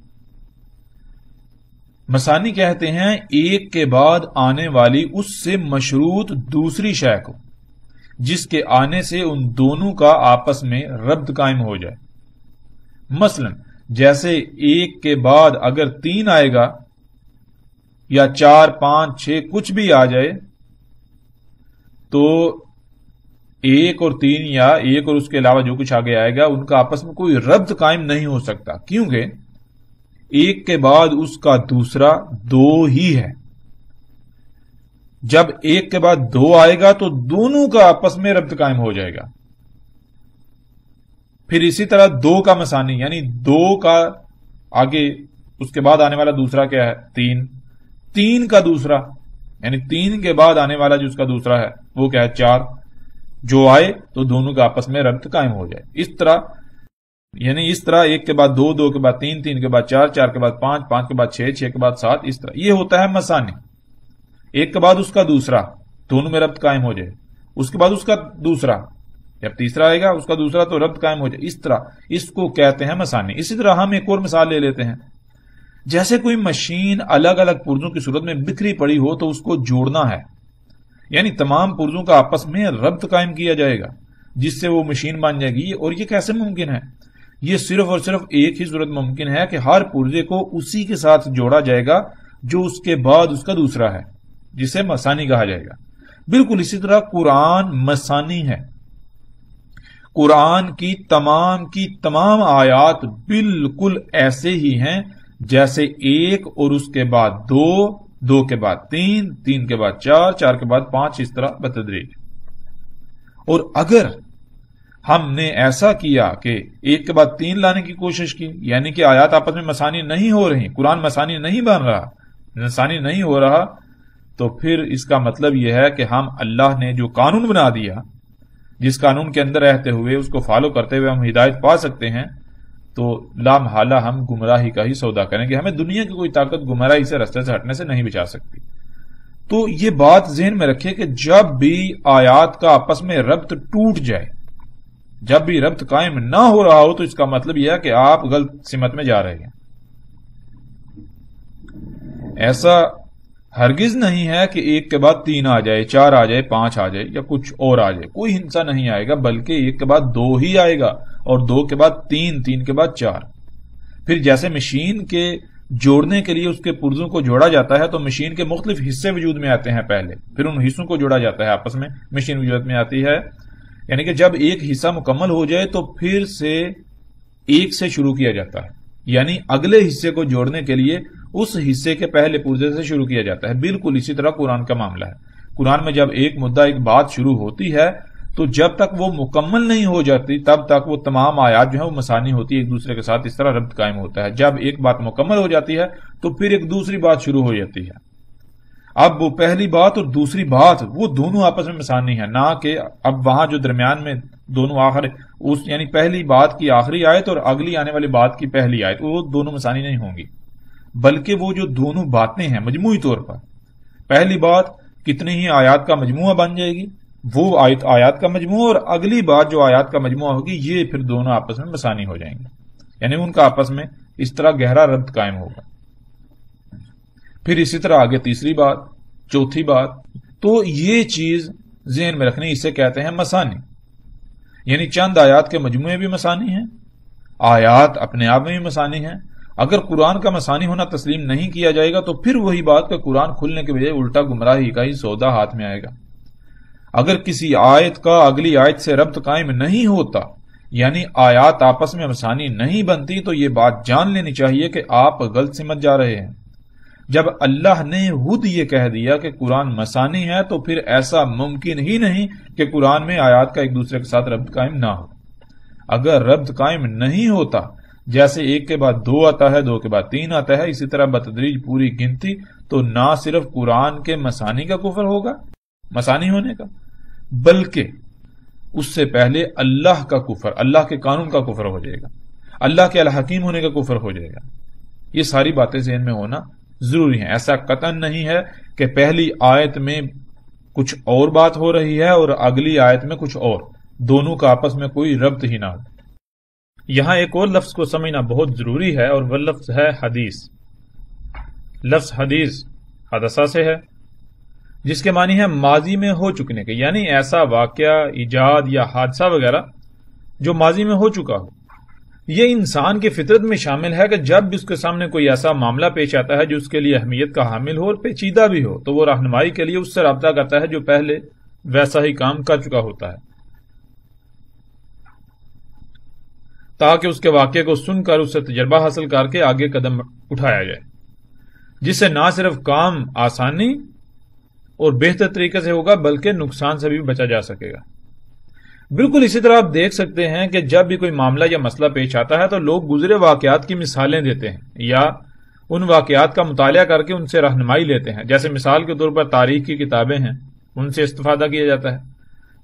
مثانی کہتے ہیں ایک کے بعد آنے والی اس سے مشروط دوسری شے کو، جس کے آنے سے ان دونوں کا آپس میں ربط قائم ہو جائے۔ مثلا جیسے ایک کے بعد اگر 3 آئے گا یا 4 5 6 کچھ بھی آ جائے تو 1 اور 3 یا 1 اور اس کے علاوہ جو کچھ آگے آئے گا ان کا آپس میں کوئی ربط قائم نہیں ہو سکتا، کیونکہ ایک کے بعد اس کا دوسرا 2 ہی ہے۔ جب ایک کے بعد 2 آئے گا تو دونوں کا آپس میں ربط قائم ہو جائے گا۔ پھر اسی طرح 2 کا مثانی یعنی 2 کا آگے اس کے بعد آنے والا دوسرا کیا ہے؟ 3 3 کا دوسرا یعنی 3 کے بعد آنے والا جو اس کا دوسرا ہے وہ کیا ہے؟ 4 جو آئے تو دونوں کا آپس میں ربط قائم ہو جائے۔ اس طرح یعنی اس طرح 1 کے بعد 2 2 کے بعد 3 3 کے بعد 4 4 کے بعد 5 5 کے بعد 6 6 کے بعد 7، اس طرح یہ ہوتا ہے مثانی۔ ایک کے بعد اس کا دوسرا، دونوں میں ربط قائم ہو جائے، اس کے بعد اس کا دوسرا، جب تیسرا آئے گا اس کا دوسرا تو ربط قائم ہو جائے، اس طرح اس کو کہتے ہیں مثانی۔ اسی طرح ہم ایک اور مثال لے لیتے ہیں، جیسے کوئی مشین الگ الگ پرزوں کی صورت میں بکھری پڑی ہو تو اس کو جوڑنا ہے، یعنی تمام پرزوں کا آپس میں ربط قائم کیا جائے گا جس سے وہ مشین بن جائے گی۔ اور یہ کیسے ممکن ہے؟ یہ صرف اور صرف ایک ہی صورت ممکن ہے کہ ہر پرزے کو اسی کے ساتھ جوڑا جائے گا جو اس کے بعد اس کا دوسرا ہے، جسے مثانی کہا جائے گا۔ بالکل اسی طرح قرآن مثانی ہے. قرآن کی تمام آیات بالکل ایسے ہی ہیں جیسے ایک اور اس کے بعد دو، دو کے بعد تین، تین کے بعد چار، چار کے بعد پانچ، اس طرح بتدریج. اور اگر ہم نے ایسا کیا کہ ایک کے بعد تین لانے کی کوشش کی، یعنی کہ آیات آپس میں مثانی نہیں ہو رہی، قرآن مثانی نہیں بن رہا، مثانی نہیں ہو رہا، تو پھر اس کا مطلب یہ ہے کہ ہم اللہ نے جو قانون بنا دیا، جس قانون کے اندر رہتے ہوئے اس کو فالو کرتے ہوئے ہم ہدایت پا سکتے ہیں، تو لا محالہ ہم گمراہی کا ہی سودا کریں گے. ہمیں دنیا کی کوئی طاقت گمراہی سے رستے سے ہٹنے سے نہیں بچا سکتی. تو یہ بات ذہن میں رکھیں کہ جب بھی آیات کا آپس میں ربط ٹوٹ جائے، جب بھی ربط قائم نہ ہو رہا ہو، تو اس کا مطلب یہ ہے کہ آپ غلط سمت میں جا رہے ہیں. ایسا ہرگز نہیں ہے کہ ایک کے بعد تین آ جائے، چار آ جائے، پانچ آ جائے یا کچھ اور آ جائے. کوئی ہنسا نہیں آئے گا، بلکہ ایک کے بعد دو ہی آئے گا، اور دو کے بعد تین، تین کے بعد چار. پھر جیسے مشین کے جوڑنے کے لیے اس کے پرزوں کو جوڑا جاتا ہے، تو مشین کے مختلف حصے وجود میں آتے ہیں پہلے، پھر ان حصوں کو جوڑا جاتا ہے آپس میں، مشین وجود میں آتی ہے. یعنی کہ جب ایک حصہ مکمل ہو جائے تو پھر سے ایک سے شروع کیا جاتا ہے، یعنی اگلے حصے کو جوڑنے کے لیے اس حصے کے پہلے پرزے سے شروع کیا جاتا ہے. بالکل اسی طرح قرآن کا معاملہ ہے. قرآن میں جب ایک مدعا، ایک بات شروع ہوتی ہے، تو جب تک وہ مکمل نہیں ہو جاتی تب تک وہ تمام آیات جو ہیں وہ مثانی ہوتی ہے، ایک دوسرے کے ساتھ اس طرح ربط قائم ہوتا ہے. جب ایک بات مکمل ہو جاتی ہے تو پھر ایک دوسری بات شروع ہو جاتی ہے. اب وہ پہلی بات اور دوسری بات وہ دونوں آپس میں مثانی ہیں، نہ کہ اب وہاں جو درمیان میں دونوں آخر یعنی پہلی بات کی آخری آیت اور اگلی آنے والی بات کی پہلی آیت، وہ دونوں مثانی نہیں ہوں گی، بلکہ وہ جو دونوں باتیں ہیں مجموعی طور پر، پہلی بات کتنی ہی آیات کا مجموعہ بن جائے گی، وہ آیات کا مجموعہ، اور اگلی بات جو آیات کا مجموعہ ہوگی، یہ پھر دونوں آپس میں مثانی ہو جائیں گے، یعنی ان کا آپس میں اس طرح گہرا ربط قائم ہوگا. پھر اسی طرح آگے تیسری بات، چوتھی بات. تو یہ چیز ذہن میں رکھنی، اسے کہتے ہیں مثانی. یعنی چند آیات کے مجموعے بھی مثانی ہیں، آیات اپنے آپ میں بھی مثانی ہیں. اگر قرآن کا مثانی ہونا تسلیم نہیں کیا جائے گا تو پھر وہی بات کہ قرآن کھلنے کے بجائے الٹا گمراہی کا ہی سودا ہاتھ میں آئے گا. اگر کسی آیت کا اگلی آیت سے ربط قائم نہیں ہوتا، یعنی آیات آپس میں مثانی نہیں بنتی، تو یہ بات جان لینی چاہیے کہ آپ غلط سمت جا رہے ہیں. جب اللہ نے خود یہ کہہ دیا کہ قرآن مثانی ہے، تو پھر ایسا ممکن ہی نہیں کہ قرآن میں آیات کا ایک دوسرے کے ساتھ ربط قائم نہ ہو. اگر ربط قائم نہیں ہوتا، جیسے ایک کے بعد دو آتا ہے، دو کے بعد تین آتا ہے، اسی طرح بتدریج پوری گنتی، تو نہ صرف قرآن کے مثانی کا کفر ہوگا، مثانی ہونے کا، بلکہ اس سے پہلے اللہ کا کفر، اللہ کے قانون کا کفر ہو جائے گا، اللہ کے الحکیم ہونے کا کفر ہو جائے گا. یہ ساری باتیں ذہن میں ہونا ضروری ہیں. ایسا قطعاً نہیں ہے کہ پہلی آیت میں کچھ اور بات ہو رہی ہے اور اگلی آیت میں کچھ اور، دونوں کا آپس میں کوئی ربط ہی نہ ہو. یہاں ایک اور لفظ کو سمجھنا بہت ضروری ہے، اور وہ لفظ ہے حدیث. لفظ حدیث حدثہ سے ہے، جس کے معنی ہے ماضی میں ہو چکنے کے، یعنی ایسا واقعہ، ایجاد یا حادثہ وغیرہ جو ماضی میں ہو چکا ہو. یہ انسان کی فطرت میں شامل ہے کہ جب بھی اس کے سامنے کوئی ایسا معاملہ پیش آتا ہے جو اس کے لیے اہمیت کا حامل ہو اور پیچیدہ بھی ہو، تو وہ رہنمائی کے لیے اس سے رابطہ کرتا ہے جو پہلے ویسا ہی کام کر چکا ہوتا ہے، تاکہ اس کے واقعے کو سن کر اس سے تجربہ حاصل کر کے آگے قدم اٹھایا جائے، جس سے نہ صرف کام آسانی اور بہتر طریقے سے ہوگا بلکہ نقصان سے بھی بچا جا سکے گا. بالکل اسی طرح آپ دیکھ سکتے ہیں کہ جب بھی کوئی معاملہ یا مسئلہ پیش آتا ہے تو لوگ گزرے واقعات کی مثالیں دیتے ہیں یا ان واقعات کا مطالعہ کر کے ان سے رہنمائی لیتے ہیں. جیسے مثال کے طور پر تاریخ کی کتابیں ہیں، ان سے استفادہ کیا جاتا ہے.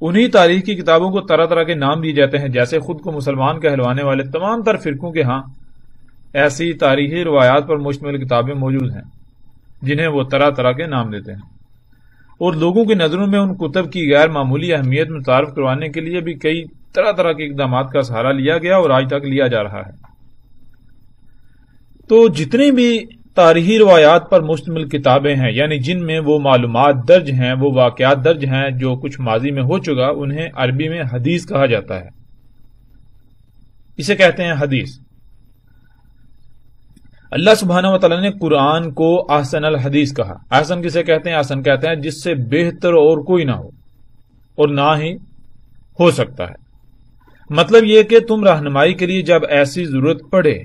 انہی تاریخ کی کتابوں کو طرح طرح کے نام دیے جاتے ہیں، جیسے خود کو مسلمان کہلوانے والے تمام تر فرقوں کے ہاں ایسی تاریخی روایات پر مشتمل کتابیں موجود ہیں جنہیں وہ طرح طرح کے نام دیتے ہیں. اور لوگوں کی نظروں میں ان کتب کی غیر معمولی اہمیت متعارف کروانے کے لیے بھی کئی طرح طرح کے اقدامات کا سہارا لیا گیا اور آج تک لیا جا رہا ہے. تو جتنی بھی تاریخی روایات پر مشتمل کتابیں ہیں، یعنی جن میں وہ معلومات درج ہیں، وہ واقعات درج ہیں جو کچھ ماضی میں ہو چکا، انہیں عربی میں حدیث کہا جاتا ہے. اسے کہتے ہیں حدیث. اللہ سبحانہ و تعالیٰ نے قرآن کو احسن الحدیث کہا. احسن کسے کہتے ہیں؟ احسن کہتے ہیں جس سے بہتر اور کوئی نہ ہو اور نہ ہی ہو سکتا ہے. مطلب یہ کہ تم رہنمائی کے لیے جب ایسی ضرورت پڑے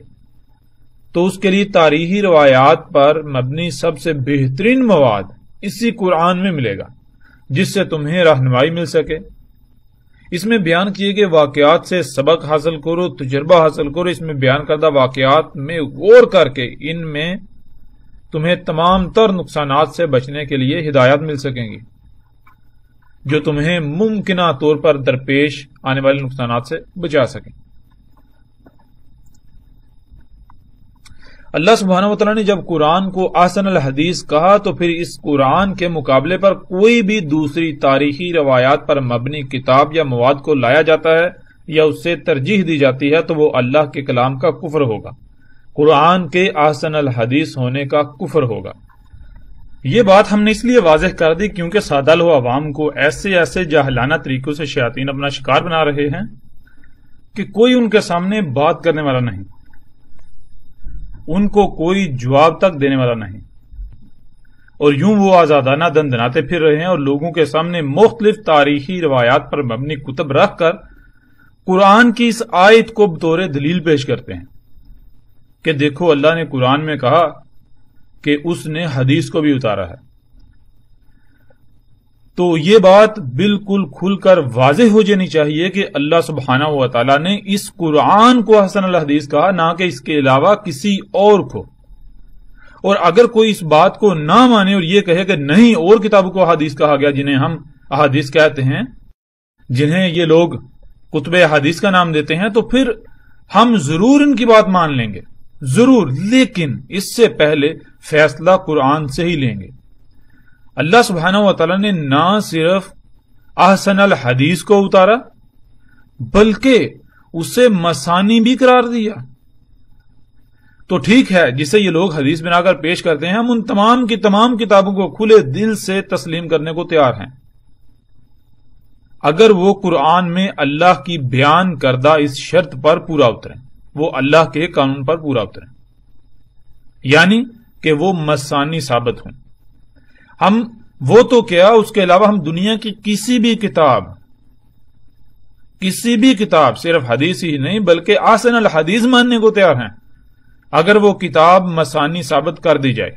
تو اس کے لیے تاریخی روایات پر مبنی سب سے بہترین مواد اسی قرآن میں ملے گا جس سے تمہیں رہنمائی مل سکے. اس میں بیان کیے گئے واقعات سے سبق حاصل کرو، تجربہ حاصل کرو. اس میں بیان کردہ واقعات میں غور کر کے ان میں تمہیں تمام تر نقصانات سے بچنے کے لیے ہدایات مل سکیں گی جو تمہیں ممکنہ طور پر درپیش آنے والے نقصانات سے بچا سکیں. اللہ سبحانہ و تعالیٰ نے جب قرآن کو احسن الحدیث کہا تو پھر اس قرآن کے مقابلے پر کوئی بھی دوسری تاریخی روایات پر مبنی کتاب یا مواد کو لایا جاتا ہے یا اس سے ترجیح دی جاتی ہے تو وہ اللہ کے کلام کا کفر ہوگا، قرآن کے احسن الحدیث ہونے کا کفر ہوگا. یہ بات ہم نے اس لیے واضح کر دی کیونکہ سادہ لو عوام کو ایسے جاہلانہ طریقوں سے شیاطین اپنا شکار بنا رہے ہیں کہ کوئی ان کے سامنے بات کرنے والا نہیں، ان کو کوئی جواب تک دینے والا نہیں، اور یوں وہ آزادانہ دندناتے پھر رہے ہیں اور لوگوں کے سامنے مختلف تاریخی روایات پر مبنی کتب رکھ کر قرآن کی اس آیت کو بطور دلیل پیش کرتے ہیں کہ دیکھو اللہ نے قرآن میں کہا کہ اس نے حدیث کو بھی اتارا ہے. تو یہ بات بالکل کھل کر واضح ہو جانی چاہیے کہ اللہ سبحانہ و تعالیٰ نے اس قرآن کو احسن الحدیث کہا، نہ کہ اس کے علاوہ کسی اور کو. اور اگر کوئی اس بات کو نہ مانے اور یہ کہے کہ نہیں اور کتابوں کو احادیث کہا گیا جنہیں ہم احادیث کہتے ہیں، جنہیں یہ لوگ کتب احادیث کا نام دیتے ہیں، تو پھر ہم ضرور ان کی بات مان لیں گے، ضرور، لیکن اس سے پہلے فیصلہ قرآن سے ہی لیں گے. اللہ سبحانہ و تعالیٰ نے نہ صرف احسن الحدیث کو اتارا بلکہ اسے مثانی بھی قرار دیا. تو ٹھیک ہے، جسے یہ لوگ حدیث بنا کر پیش کرتے ہیں، ہم ان تمام کی تمام کتابوں کو کھلے دل سے تسلیم کرنے کو تیار ہیں اگر وہ قرآن میں اللہ کی بیان کردہ اس شرط پر پورا اتریں، وہ اللہ کے قانون پر پورا اتریں، یعنی کہ وہ مثانی ثابت ہوں. ہم وہ تو کیا، اس کے علاوہ ہم دنیا کی کسی بھی کتاب صرف حدیث ہی نہیں بلکہ احسن الحدیث ماننے کو تیار ہیں اگر وہ کتاب مثانی ثابت کر دی جائے،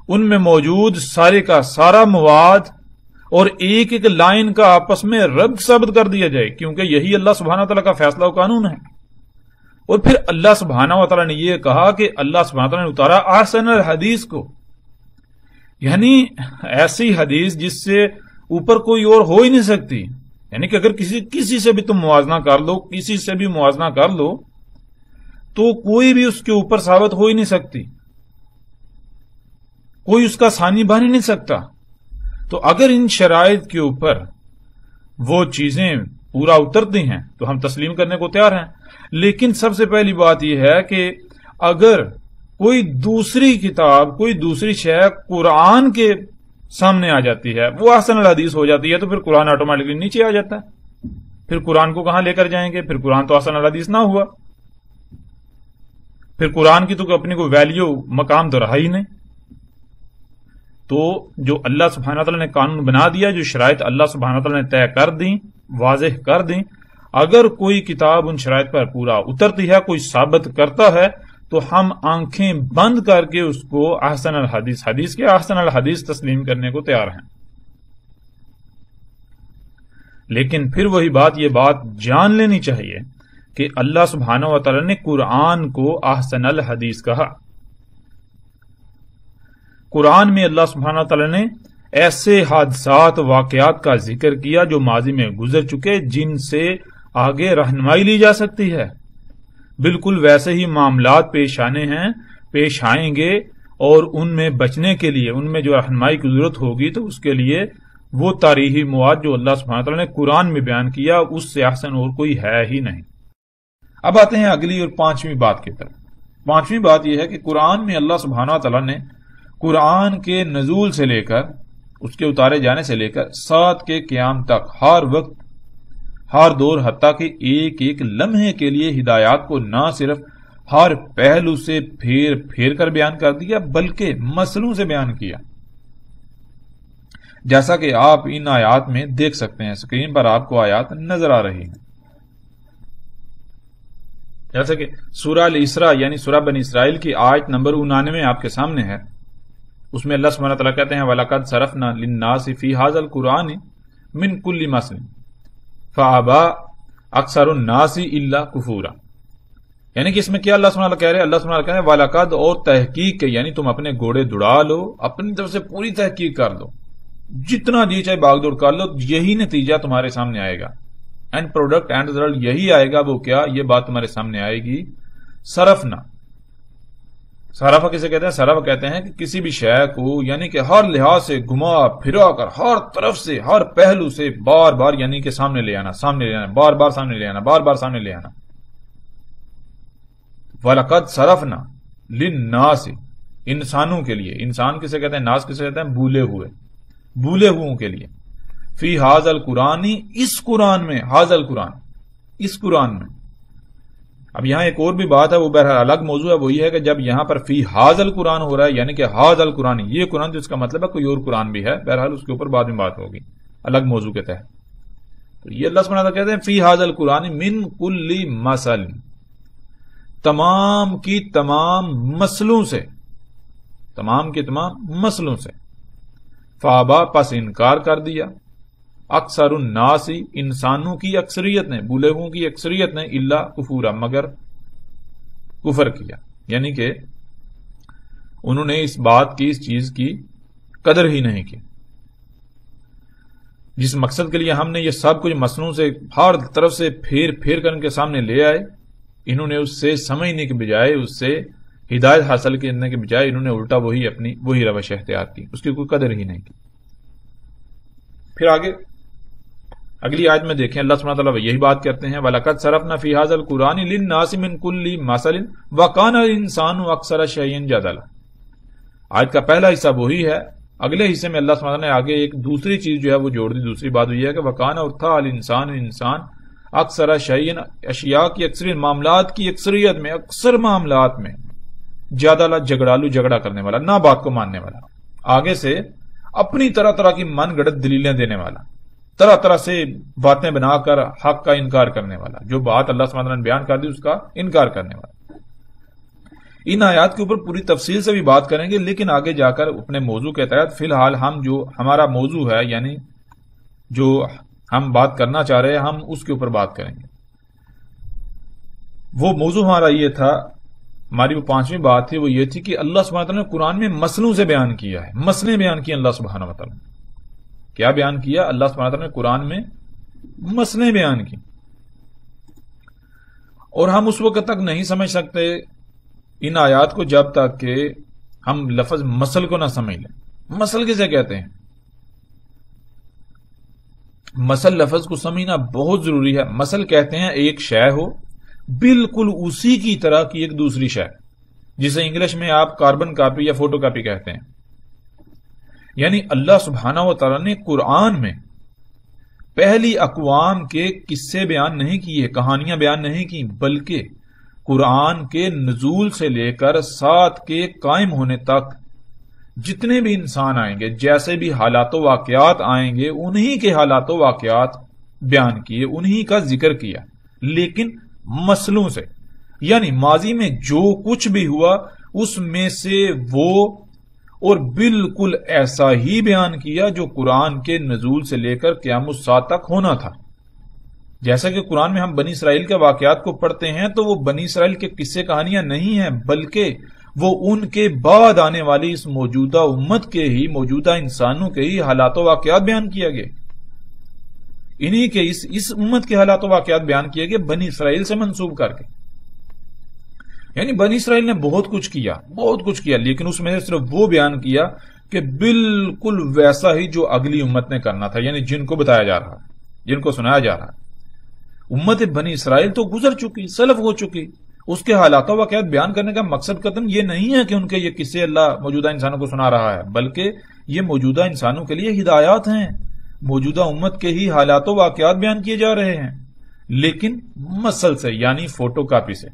ان میں موجود سارے کا سارا مواد اور ایک ایک لائن کا آپس میں ربط ثابت کر دیا جائے، کیونکہ یہی اللہ سبحانہ تعالیٰ کا فیصلہ و قانون ہے. اور پھر اللہ سبحانہ و تعالیٰ نے یہ کہا کہ اللہ سبحانہ تعالیٰ نے اتارا احسن الحدیث کو، یعنی ایسی حدیث جس سے اوپر کوئی اور ہو ہی نہیں سکتی. یعنی کہ اگر کسی سے بھی تم موازنہ کر لو، کسی سے بھی موازنہ کر لو تو کوئی بھی اس کے اوپر ثابت ہو ہی نہیں سکتی، کوئی اس کا ثانی بن ہی نہیں سکتا. تو اگر ان شرائط کے اوپر وہ چیزیں پورا اترتی ہیں تو ہم تسلیم کرنے کو تیار ہیں. لیکن سب سے پہلی بات یہ ہے کہ اگر کوئی دوسری کتاب، کوئی دوسری شے قرآن کے سامنے آ جاتی ہے، وہ احسن الحدیث ہو جاتی ہے، تو پھر قرآن آٹومیٹکلی نیچے آ جاتا ہے. پھر قرآن کو کہاں لے کر جائیں گے؟ پھر قرآن تو احسن الحدیث نہ ہوا، پھر قرآن کی تو اپنی کوئی ویلیو، مقام تو رہا ہی نہیں. تو جو اللہ سبحانہ تعالیٰ نے قانون بنا دیا، جو شرائط اللہ سبحانہ تعالیٰ نے طے کر دیں، واضح کر دیں، اگر کوئی کتاب ان شرائط پر پورا اترتی ہے، کوئی ثابت کرتا ہے، تو ہم آنکھیں بند کر کے اس کو احسن الحدیث، حدیث کے احسن الحدیث تسلیم کرنے کو تیار ہیں. لیکن پھر وہی بات، یہ بات جان لینی چاہیے کہ اللہ سبحانہ و تعالیٰ نے قرآن کو احسن الحدیث کہا. قرآن میں اللہ سبحانہ و تعالیٰ نے ایسے حادثات، واقعات کا ذکر کیا جو ماضی میں گزر چکے، جن سے آگے رہنمائی لی جا سکتی ہے. بالکل ویسے ہی معاملات پیش آنے ہیں، پیش آئیں گے، اور ان میں بچنے کے لیے، ان میں جو رہنمائی کی ضرورت ہوگی تو اس کے لیے وہ تاریخی مواد جو اللہ سبحانہ تعالیٰ نے قرآن میں بیان کیا، اس سے احسن اور کوئی ہے ہی نہیں. اب آتے ہیں اگلی اور پانچویں بات کی طرف. پانچویں بات یہ ہے کہ قرآن میں اللہ سبحانہ تعالیٰ نے قرآن کے نزول سے لے کر، اس کے اتارے جانے سے لے کر سات کے قیام تک، ہر وقت، ہر دور، حتیٰ کہ ایک ایک لمحے کے لیے ہدایات کو نہ صرف ہر پہلو سے پھیر پھیر کر بیان کر دیا، بلکہ مسئلوں سے بیان کیا، جیسا کہ آپ ان آیات میں دیکھ سکتے ہیں۔ اسکرین پر آپ کو آیات نظر آ رہی ہیں، جیسا کہ سورہ الاسراء یعنی سورہ بنی اسرائیل کی آیت نمبر 99 آپ کے سامنے ہے۔ اس میں اللہ سبحانہ وتعالیٰ کہتے ہیں وَلَقَدْ صَرَفْنَا لِلنَّاسِ فِي هَذَا الْقُرْآنِ مِنْ كُلِّ مَثْلٍ فَأَبَىٰ أَكْثَرُ النَّاسِ إِلَّا كُفُورًا، یعنی کہ اس میں کیا اللہ سبحانہ وتعالیٰ کہہ رہے ہیں؟ اللہ سبحانہ وتعالیٰ کہہ رہے ہیں وَلَقَدْ، اور تحقیق کے، یعنی تم اپنے گھوڑے دوڑا لو، اپنی طرف سے پوری تحقیق کر لو، جتنا جی چاہے باغ دوڑ کر لو، یہی نتیجہ تمہارے سامنے آئے گا، اینڈ پروڈکٹ اینڈ ریزلٹ یہی آئے گا۔ وہ کیا؟ یہ بات تمہارے سامنے آئے گی۔ صرفنا، صرفہ کسے کہتے ہیں؟ صرفہ کہتے ہیں کہ کسی بھی شے کو یعنی کہ ہر لحاظ سے گھما پھرا کر، ہر طرف سے، ہر پہلو سے بار بار یعنی کہ سامنے لے آنا، سامنے لے آنا، بار بار سامنے لے آنا، بار بار سامنے لے آنا۔ وَلَقَدْ صَرَفْنَا لِلنَّاسِ، انسانوں کے لیے، انسان کسے کہتے ہیں؟ ناس کسے کہتے ہیں؟ بھولے ہوئے، بھولے ہوئوں کے لیے۔ فی ھذا القرآن، اس قرآن میں، ھذا القرآن، اس قرآن میں۔ اب یہاں ایک اور بھی بات ہے، وہ بہرحال الگ موضوع ہے، وہ یہ ہے کہ جب یہاں پر فی ھذا القرآن ہو رہا ہے یعنی کہ ھذا القرآن، یہ قرآن، تو اس کا مطلب ہے کوئی اور قرآن بھی ہے، بہرحال اس کے اوپر بعد میں بات ہوگی الگ موضوع کے تحت۔ تو یہ اللہ سبحانہ وتعالیٰ کہتے ہیں فی ھذا القرآن من کل مثل، تمام کی تمام مسئلوں سے، تمام کے تمام مسئلوں سے۔ فابا، پس انکار کر دیا، اکثر الناس، انسانوں کی اکثریت نے، بھولے ہوئوں کی اکثریت نے، الا کفورا، مگر کفر کیا، یعنی کہ انہوں نے اس بات کی، اس چیز کی قدر ہی نہیں کی۔ جس مقصد کے لیے ہم نے یہ سب کچھ مسئلوں سے ہر طرف سے پھیر پھیر کر ان کے سامنے لے آئے، انہوں نے اس سے سمجھنے کے بجائے، اس سے ہدایت حاصل کرنے کے بجائے، انہوں نے الٹا وہی روش اختیار کی، اس کی کوئی قدر ہی نہیں کی۔ پھر آگے اگلی آیت میں دیکھیں اللہ سبحانہ وتعالیٰ یہی بات کرتے ہیں وَلَقَدْ صَرَفْنَا فِي هَذَا الْقُرْآنِ لِلنَّاسِ مِنْ كُلِّ مَثَلٍ وَكَانَ الْإِنسَانُ أَكْثَرَ شَيْءٍ جَدَلًا۔ آیت کا پہلا حصہ وہی ہے، اگلے حصے میں اللہ سبحانہ نے آگے ایک دوسری چیز جو ہے وہ جوڑ دی۔ دوسری بات یہ ہے کہ وَكَانَ، اور تھا، الْإِنسَانُ، انسان، اکثر شیئن، اشیاء کی اکثریت، معاملات کی اکثریت میں، اکثر معاملات میں، جادلہ، جھگڑالو، جھگڑا کرنے والا، نہ بات کو ماننے والا، آگے سے اپنی طرح طرح کی من گڑت دلیلیں دینے والا، طرح طرح سے باتیں بنا کر حق کا انکار کرنے والا، جو بات اللہ سبحانہ وتعالیٰ نے بیان کر دی اس کا انکار کرنے والا۔ ان آیات کے اوپر پوری تفصیل سے بھی بات کریں گے، لیکن آگے جا کر اپنے موضوع کے تحت فی الحال ہم جو ہمارا موضوع ہے، یعنی جو ہم بات کرنا چاہ رہے ہیں، ہم اس کے اوپر بات کریں گے۔ وہ موضوع ہمارا یہ تھا، ہماری وہ پانچویں بات تھی، وہ یہ تھی کہ اللہ سبحانہ وتعالیٰ نے قرآن میں مسئلوں سے بیان کیا ہے، مسئلے بیان کیے اللہ سبحانہ وتعالیٰ نے۔ کیا بیان کیا اللہ سبحانہ وتعالیٰ نے؟ قرآن میں مسئلے بیان کی، اور ہم اس وقت تک نہیں سمجھ سکتے ان آیات کو جب تک کہ ہم لفظ مسل کو نہ سمجھ لیں۔ مسل کسے کہتے ہیں؟ مسل لفظ کو سمجھنا بہت ضروری ہے۔ مسل کہتے ہیں ایک شے ہو بالکل اسی کی طرح کی ایک دوسری شے، جسے انگلش میں آپ کاربن کاپی یا فوٹو کاپی کہتے ہیں۔ یعنی اللہ سبحانہ و تعالیٰ نے قرآن میں پہلی اقوام کے قصے بیان نہیں کیے، کہانیاں بیان نہیں کی، بلکہ قرآن کے نزول سے لے کر ساتھ کے قائم ہونے تک جتنے بھی انسان آئیں گے، جیسے بھی حالات و واقعات آئیں گے، انہی کے حالات و واقعات بیان کیے، انہی کا ذکر کیا، لیکن مسئلوں سے، یعنی ماضی میں جو کچھ بھی ہوا اس میں سے وہ اور بالکل ایسا ہی بیان کیا جو قرآن کے نزول سے لے کر قیام الساعہ تک ہونا تھا۔ جیسا کہ قرآن میں ہم بنی اسرائیل کے واقعات کو پڑھتے ہیں تو وہ بنی اسرائیل کے قصے کہانیاں نہیں ہیں، بلکہ وہ ان کے بعد آنے والی اس موجودہ امت کے ہی، موجودہ انسانوں کے ہی حالات و واقعات بیان کیا گئے، انہی کے اس امت کے حالات و واقعات بیان کیے گئے بنی اسرائیل سے منسوب کر کے۔ یعنی بنی اسرائیل نے بہت کچھ کیا، لیکن اس میں سے صرف وہ بیان کیا کہ بالکل ویسا ہی جو اگلی امت نے کرنا تھا، یعنی جن کو بتایا جا رہا، جن کو سنایا جا رہا۔ امت بنی اسرائیل تو گزر چکی، سلف ہو چکی، اس کے حالات و واقعات بیان کرنے کا مقصد قطعاً یہ نہیں ہے کہ ان کے یہ قصے اللہ موجودہ انسانوں کو سنا رہا ہے، بلکہ یہ موجودہ انسانوں کے لیے ہدایات ہیں، موجودہ امت کے ہی حالات و واقعات بیان کیے جا رہے ہیں، لیکن مسل سے، یعنی فوٹو کاپی سے۔